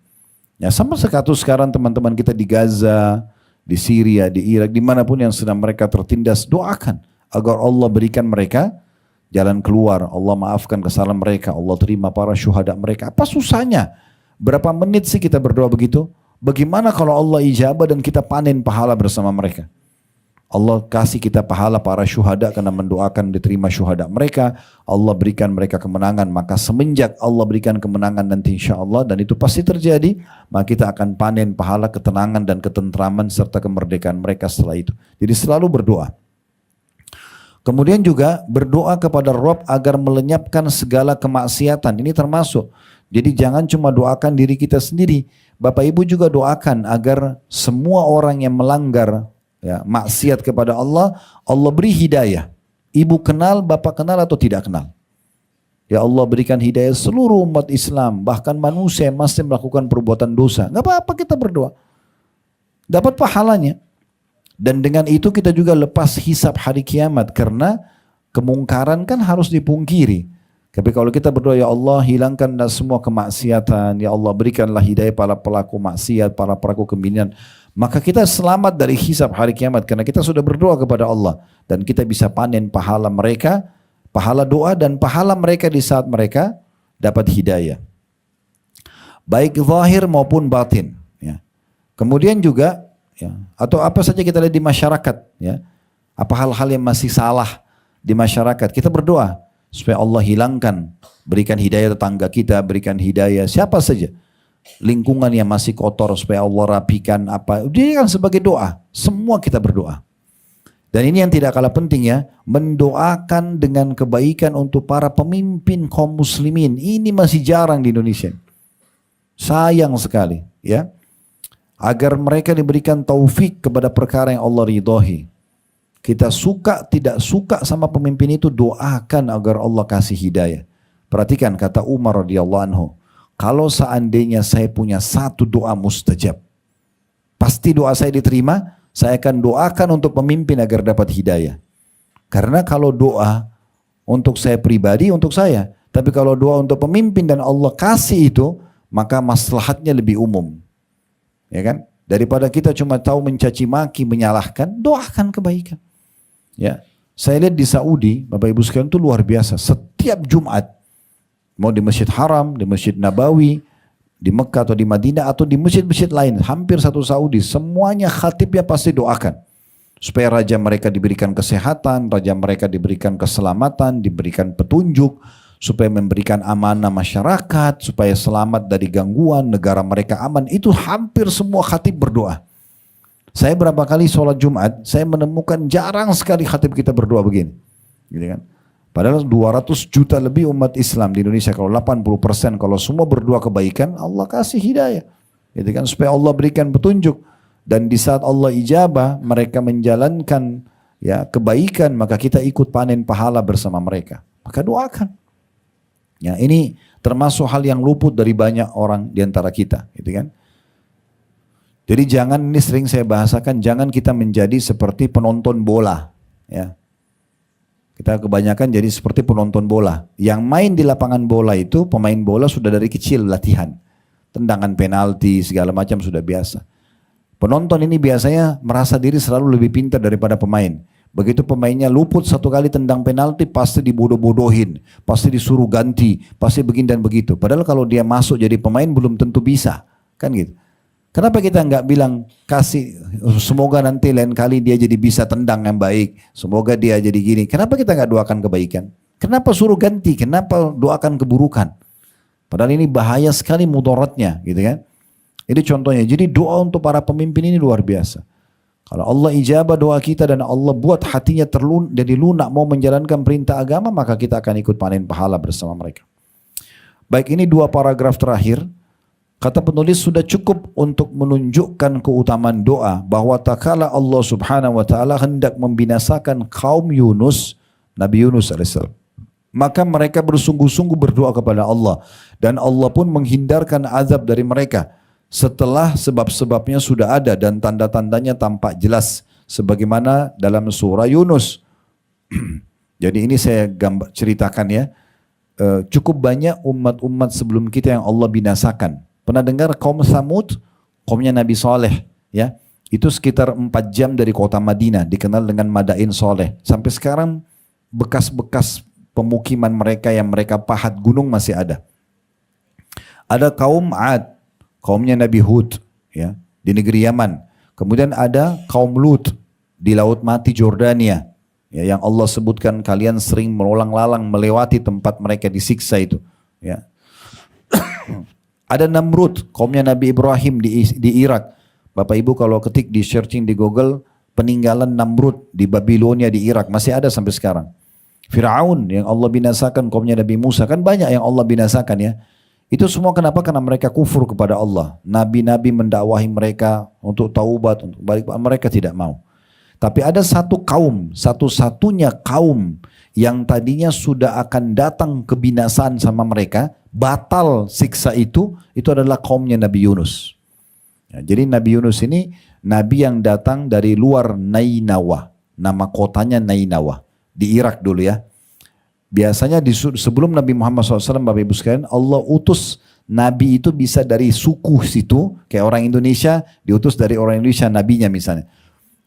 Ya sama sekali sekarang teman-teman kita di Gaza, di Syria, di Irak, dimanapun yang sedang mereka tertindas, doakan agar Allah berikan mereka jalan keluar, Allah maafkan kesalahan mereka, Allah terima para syuhada mereka. Apa susahnya? Berapa menit sih kita berdoa begitu? Bagaimana kalau Allah ijabah dan kita panen pahala bersama mereka? Allah kasih kita pahala para syuhada karena mendoakan diterima syuhada mereka. Allah berikan mereka kemenangan. Maka semenjak Allah berikan kemenangan nanti insya Allah, dan itu pasti terjadi, maka kita akan panen pahala ketenangan dan ketentraman serta kemerdekaan mereka setelah itu. Jadi selalu berdoa. Kemudian juga berdoa kepada Rabb agar melenyapkan segala kemaksiatan. Ini termasuk. Jadi jangan cuma doakan diri kita sendiri. Bapak Ibu juga doakan agar semua orang yang melanggar ya, maksiat kepada Allah, Allah beri hidayah. Ibu kenal, bapak kenal atau tidak kenal. Ya Allah berikan hidayah seluruh umat Islam, bahkan manusia yang masih melakukan perbuatan dosa. Gak apa-apa kita berdoa. Dapat pahalanya. Dan dengan itu kita juga lepas hisab hari kiamat, karena kemungkaran kan harus dipungkiri. Tapi kalau kita berdoa, ya Allah hilangkanlah semua kemaksiatan, ya Allah berikanlah hidayah para pelaku maksiat, para pelaku kebinian, maka kita selamat dari hisab hari kiamat karena kita sudah berdoa kepada Allah, dan kita bisa panen pahala mereka, pahala doa dan pahala mereka di saat mereka dapat hidayah. Baik zahir maupun batin. Ya. Kemudian juga ya, atau apa saja kita lihat di masyarakat, ya, apa hal-hal yang masih salah di masyarakat, kita berdoa supaya Allah hilangkan, berikan hidayah tetangga kita, berikan hidayah siapa saja, lingkungan yang masih kotor supaya Allah rapikan apa, dia kan sebagai doa, semua kita berdoa. Dan ini yang tidak kalah penting ya, mendoakan dengan kebaikan untuk para pemimpin kaum muslimin, ini masih jarang di Indonesia, sayang sekali ya, agar mereka diberikan taufik kepada perkara yang Allah ridhoi. Kita suka tidak suka sama pemimpin itu, doakan agar Allah kasih hidayah. Perhatikan kata Umar radhiyallahu anhu, kalau seandainya saya punya satu doa mustajab, pasti doa saya diterima, saya akan doakan untuk pemimpin agar dapat hidayah. Karena kalau doa untuk saya pribadi, untuk saya, tapi kalau doa untuk pemimpin dan Allah kasih itu, maka maslahatnya lebih umum. Ya kan? Daripada kita cuma tahu mencaci maki, menyalahkan, doakan kebaikan. Ya, saya lihat di Saudi, Bapak Ibu sekalian itu luar biasa. Setiap Jumat, mau di Masjid Haram, di Masjid Nabawi, di Mekah atau di Madinah atau di masjid-masjid lain, hampir satu Saudi, semuanya khatibnya pasti doakan supaya raja mereka diberikan kesehatan, raja mereka diberikan keselamatan, diberikan petunjuk, supaya memberikan amanah masyarakat, supaya selamat dari gangguan, negara mereka aman. Itu hampir semua khatib berdoa. Saya berapa kali sholat Jumat, saya menemukan jarang sekali khatib kita berdoa begini. Gitu kan? Padahal 200 juta lebih umat Islam di Indonesia, kalau 80% kalau semua berdoa kebaikan, Allah kasih hidayah. Gitu kan? Supaya Allah berikan petunjuk. Dan di saat Allah ijabah, mereka menjalankan ya kebaikan, maka kita ikut panen pahala bersama mereka. Maka doakan. Ya, ini termasuk hal yang luput dari banyak orang di antara kita, gitu kan? Jadi jangan, ini sering saya bahasakan, jangan kita menjadi seperti penonton bola, ya. Kita kebanyakan jadi seperti penonton bola. Yang main di lapangan bola itu pemain bola sudah dari kecil latihan. Tendangan penalti segala macam sudah biasa. Penonton ini biasanya merasa diri selalu lebih pintar daripada pemain. Begitu pemainnya luput satu kali tendang penalti pasti dibodoh-bodohin, pasti disuruh ganti, pasti begini dan begitu. Padahal kalau dia masuk jadi pemain belum tentu bisa, kan gitu. Kenapa kita nggak bilang kasih semoga nanti lain kali dia jadi bisa tendang yang baik, semoga dia jadi gini. Kenapa kita nggak doakan kebaikan? Kenapa suruh ganti? Kenapa doakan keburukan? Padahal ini bahaya sekali mudaratnya, gitu kan? Ini contohnya. Jadi doa untuk para pemimpin ini luar biasa. Kalau Allah ijabah doa kita dan Allah buat hatinya jadi lunak mau menjalankan perintah agama, maka kita akan ikut panen pahala bersama mereka. Baik, ini 2 paragraf terakhir. Kata penulis sudah cukup untuk menunjukkan keutamaan doa bahwa tak kala Allah Subhanahu wa taala hendak membinasakan kaum Yunus, Nabi Yunus alaihissalam, maka mereka bersungguh-sungguh berdoa kepada Allah dan Allah pun menghindarkan azab dari mereka setelah sebab-sebabnya sudah ada dan tanda-tandanya tampak jelas sebagaimana dalam surah Yunus. Jadi ini saya ceritakan ya, cukup banyak umat-umat sebelum kita yang Allah binasakan. Pernah dengar kaum Samud, kaumnya Nabi Saleh, ya? Itu sekitar 4 jam dari kota Madinah, dikenal dengan Madain Saleh. Sampai sekarang bekas-bekas pemukiman mereka yang mereka pahat gunung masih ada. Ada kaum Ad, kaumnya Nabi Hud, ya, di negeri Yaman. Kemudian ada kaum Lut di Laut Mati Jordania, ya, yang Allah sebutkan kalian sering melolang-lalang melewati tempat mereka disiksa itu, ya. Ada Namrud, kaumnya Nabi Ibrahim di Irak. Bapak Ibu kalau ketik di searching di Google, peninggalan Namrud di Babilonia di Irak, masih ada sampai sekarang. Fir'aun yang Allah binasakan, kaumnya Nabi Musa, kan banyak yang Allah binasakan ya. Itu semua kenapa? Karena mereka kufur kepada Allah. Nabi-nabi mendakwahi mereka untuk taubat, untuk balik, mereka tidak mau. Tapi ada satu kaum, satu-satunya kaum yang tadinya sudah akan datang kebinasaan sama mereka, batal siksa itu adalah kaumnya Nabi Yunus. Ya, jadi Nabi Yunus ini Nabi yang datang dari luar Nainawa, nama kotanya Nainawa, di Irak dulu ya. Biasanya sebelum Nabi Muhammad SAW, Bapak Ibu sekalian, Allah utus Nabi itu bisa dari suku situ, kayak orang Indonesia, diutus dari orang Indonesia Nabinya misalnya.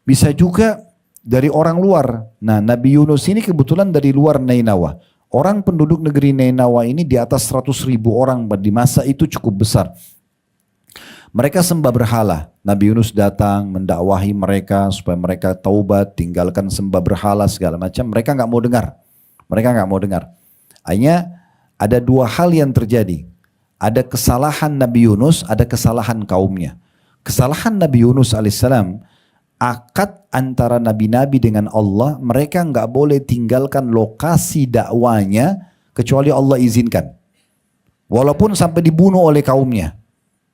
Bisa juga dari orang luar. Nah, Nabi Yunus ini kebetulan dari luar Nainawa. Orang penduduk negeri Nainawa ini di atas 100.000 orang di masa itu cukup besar. Mereka sembah berhala. Nabi Yunus datang mendakwahi mereka supaya mereka taubat, tinggalkan sembah berhala segala macam. Mereka nggak mau dengar. Mereka nggak mau dengar. Akhirnya ada 2 hal yang terjadi. Ada kesalahan Nabi Yunus, ada kesalahan kaumnya. Kesalahan Nabi Yunus alaihissalam, akad antara nabi-nabi dengan Allah, mereka nggak boleh tinggalkan lokasi dakwanya kecuali Allah izinkan. Walaupun sampai dibunuh oleh kaumnya.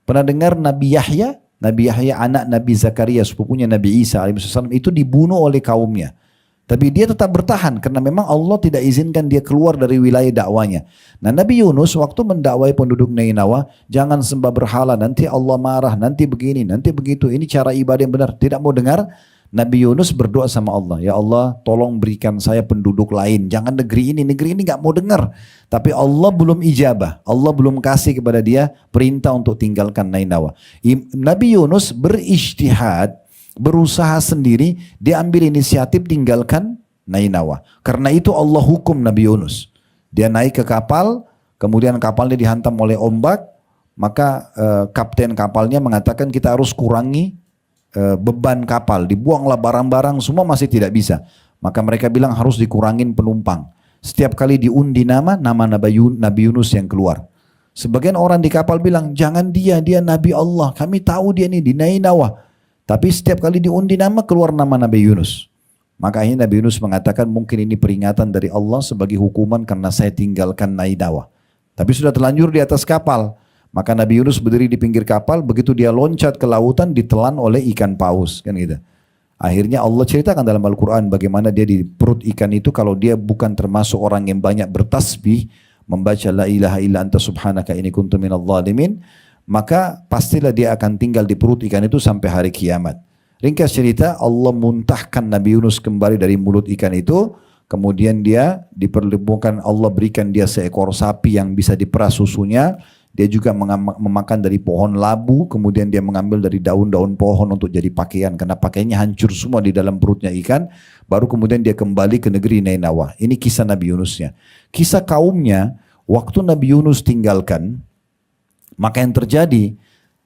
Pernah dengar Nabi Yahya? Nabi Yahya anak Nabi Zakaria, sepupunya Nabi Isa alaihissalam, itu dibunuh oleh kaumnya. Tapi dia tetap bertahan karena memang Allah tidak izinkan dia keluar dari wilayah dakwanya. Nah, Nabi Yunus waktu mendakwai penduduk Nainawa, jangan sembah berhala, nanti Allah marah, nanti begini, nanti begitu. Ini cara ibadah yang benar. Tidak mau dengar. Nabi Yunus berdoa sama Allah, ya Allah tolong berikan saya penduduk lain. Jangan negeri ini gak mau dengar. Tapi Allah belum ijabah. Allah belum kasih kepada dia perintah untuk tinggalkan Nainawa. Nabi Yunus berijtihad, berusaha sendiri, dia ambil inisiatif tinggalkan Nainawa. Karena itu Allah hukum Nabi Yunus. Dia naik ke kapal, kemudian kapalnya dihantam oleh ombak, maka kapten kapalnya mengatakan kita harus kurangi beban kapal. Dibuanglah barang-barang, semua masih tidak bisa. Maka mereka bilang harus dikurangin penumpang. Setiap kali diundi nama Nabi Yunus yang keluar. Sebagian orang di kapal bilang, jangan dia Nabi Allah. Kami tahu dia ini di Nainawa. Tapi setiap kali diundi nama keluar nama Nabi Yunus. Maka akhirnya Nabi Yunus mengatakan mungkin ini peringatan dari Allah sebagai hukuman karena saya tinggalkan Nainawa. Tapi sudah terlanjur di atas kapal. Maka Nabi Yunus berdiri di pinggir kapal, begitu dia loncat ke lautan ditelan oleh ikan paus. Kan gitu. Akhirnya Allah ceritakan dalam Al-Quran bagaimana dia di perut ikan itu, kalau dia bukan termasuk orang yang banyak bertasbih, membaca la ilaha illa anta subhanaka inni kuntu minadh dhalimin, maka pastilah dia akan tinggal di perut ikan itu sampai hari kiamat. Ringkas cerita, Allah muntahkan Nabi Yunus kembali dari mulut ikan itu, kemudian dia dipertemukan, Allah berikan dia seekor sapi yang bisa diperas susunya, dia juga memakan dari pohon labu, kemudian dia mengambil dari daun-daun pohon untuk jadi pakaian, karena pakaiannya hancur semua di dalam perutnya ikan, baru kemudian dia kembali ke negeri Nainawa. Ini kisah Nabi Yunusnya. Kisah kaumnya, waktu Nabi Yunus tinggalkan, maka yang terjadi,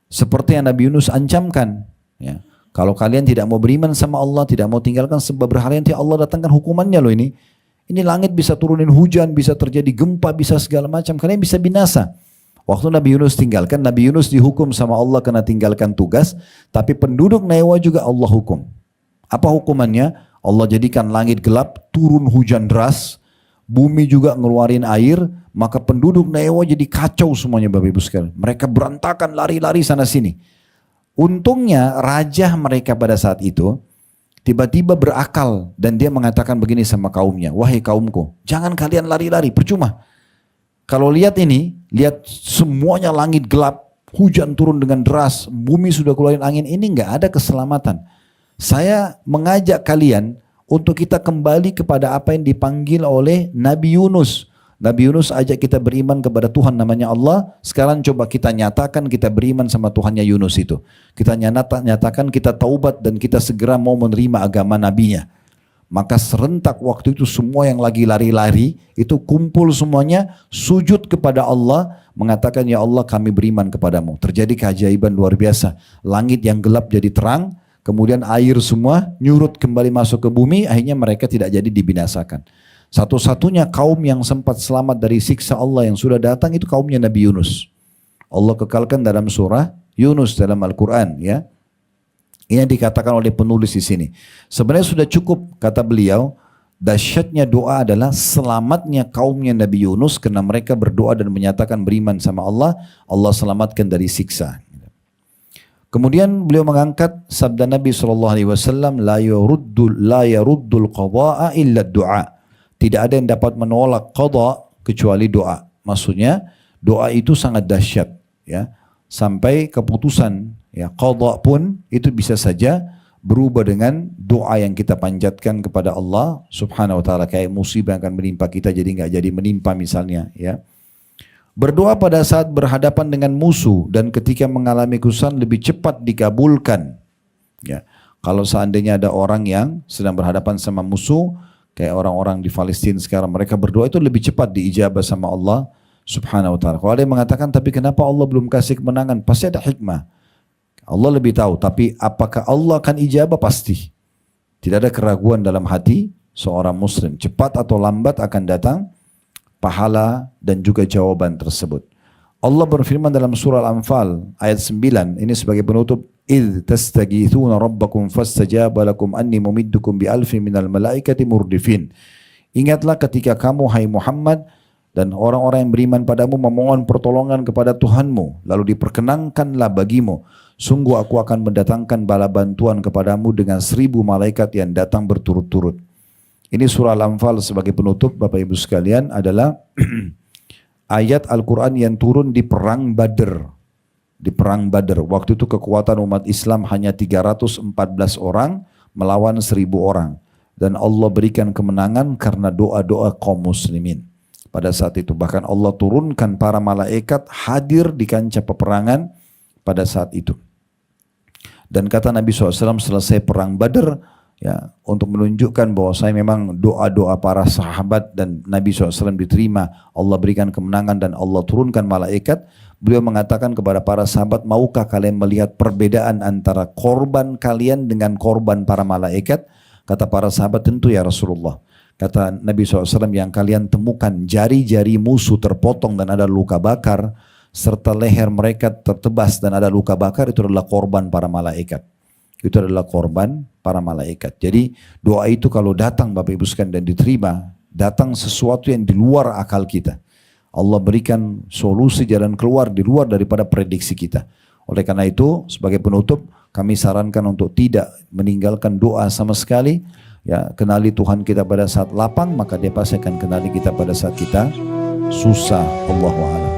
seperti yang Nabi Yunus ancamkan, ya. Kalau kalian tidak mau beriman sama Allah, tidak mau tinggalkan sebab berhala, nanti Allah datangkan hukumannya loh ini. Ini langit bisa turunin hujan, bisa terjadi gempa, bisa segala macam. Kalian bisa binasa. Waktu Nabi Yunus tinggalkan, Nabi Yunus dihukum sama Allah karena tinggalkan tugas. Tapi penduduk Nainawa juga Allah hukum. Apa hukumannya? Allah jadikan langit gelap, turun hujan deras. Bumi juga ngeluarin air. Maka penduduk Nainawa jadi kacau semuanya Bapak Ibu sekalian. Mereka berantakan, lari-lari sana sini. Untungnya raja mereka pada saat itu tiba-tiba berakal dan dia mengatakan begini sama kaumnya, wahai kaumku, jangan kalian lari-lari, percuma. Kalau lihat ini, lihat semuanya langit gelap, hujan turun dengan deras, bumi sudah keluarin angin, ini nggak ada keselamatan. Saya mengajak kalian untuk kita kembali kepada apa yang dipanggil oleh Nabi Yunus. Nabi Yunus ajak kita beriman kepada Tuhan namanya Allah. Sekarang coba kita nyatakan kita beriman sama Tuhannya Yunus itu. Kita nyatakan kita taubat dan kita segera mau menerima agama nabinya. Maka serentak waktu itu semua yang lagi lari-lari itu kumpul semuanya sujud kepada Allah. Mengatakan ya Allah kami beriman kepadamu. Terjadi keajaiban luar biasa. Langit yang gelap jadi terang. Kemudian air semua nyurut kembali masuk ke bumi. Akhirnya mereka tidak jadi dibinasakan. Satu-satunya kaum yang sempat selamat dari siksa Allah yang sudah datang itu kaumnya Nabi Yunus. Allah kekalkan dalam surah Yunus dalam Al-Quran, ya. Ini yang dikatakan oleh penulis di sini. Sebenarnya sudah cukup kata beliau, dahsyatnya doa adalah selamatnya kaumnya Nabi Yunus karena mereka berdoa dan menyatakan beriman sama Allah, Allah selamatkan dari siksa. Kemudian beliau mengangkat sabda Nabi SAW, la yaruddul qada'a illa du'a. Tidak ada yang dapat menolak qada kecuali doa. Maksudnya doa itu sangat dahsyat, ya. Sampai keputusan, ya, qada pun itu bisa saja berubah dengan doa yang kita panjatkan kepada Allah Subhanahu wa taala, kayak musibah yang akan menimpa kita jadi nggak jadi menimpa misalnya, ya. Berdoa pada saat berhadapan dengan musuh dan ketika mengalami kesusahan lebih cepat dikabulkan, ya. Kalau seandainya ada orang yang sedang berhadapan sama musuh, kayak orang-orang di Palestina sekarang, mereka berdoa itu lebih cepat diijabah sama Allah Subhanahu wa taala. Kalau ada yang mengatakan, tapi kenapa Allah belum kasih kemenangan? Pasti ada hikmah. Allah lebih tahu, tapi apakah Allah akan ijabah? Pasti. Tidak ada keraguan dalam hati seorang muslim. Cepat atau lambat akan datang pahala dan juga jawaban tersebut. Allah berfirman dalam surah Al-Anfal ayat 9, ini sebagai penutup, إِذْ تَسْتَغِيثُونَ رَبَّكُمْ فَاسْتَجَابَ لَكُمْ أَنِّي مُمِدُّكُمْ بِأَلْفٍ مِنَ الْمَلَائِكَةِ مُرْدِفِينَ. Ingatlah ketika kamu, hai Muhammad, dan orang-orang yang beriman padamu memohon pertolongan kepada Tuhanmu, lalu diperkenankanlah bagimu, sungguh aku akan mendatangkan bala bantuan kepadamu dengan 1000 malaikat yang datang berturut-turut. Ini surah Al-Anfal sebagai penutup Bapak Ibu sekalian adalah ayat Al-Quran yang turun di perang Badr. Di perang Badr, waktu itu kekuatan umat Islam hanya 314 orang melawan 1000 orang. Dan Allah berikan kemenangan karena doa-doa kaum muslimin. Pada saat itu bahkan Allah turunkan para malaikat hadir di kancah peperangan pada saat itu. Dan kata Nabi SAW selesai perang Badr, ya, untuk menunjukkan bahwa saya memang doa-doa para sahabat dan Nabi SAW diterima, Allah berikan kemenangan dan Allah turunkan malaikat. Beliau mengatakan kepada para sahabat, maukah kalian melihat perbedaan antara korban kalian dengan korban para malaikat? Kata para sahabat, tentu ya Rasulullah. Kata Nabi SAW, yang kalian temukan jari-jari musuh terpotong dan ada luka bakar, serta leher mereka tertebas dan ada luka bakar, itu adalah korban para malaikat. Itu adalah korban para malaikat. Jadi doa itu kalau datang Bapak Ibu sekalian dan diterima, datang sesuatu yang di luar akal kita. Allah berikan solusi jalan keluar di luar daripada prediksi kita. Oleh karena itu sebagai penutup kami sarankan untuk tidak meninggalkan doa sama sekali. Ya, kenali Tuhan kita pada saat lapang, maka dia pasti akan kenali kita pada saat kita susah, Allahu a'lam.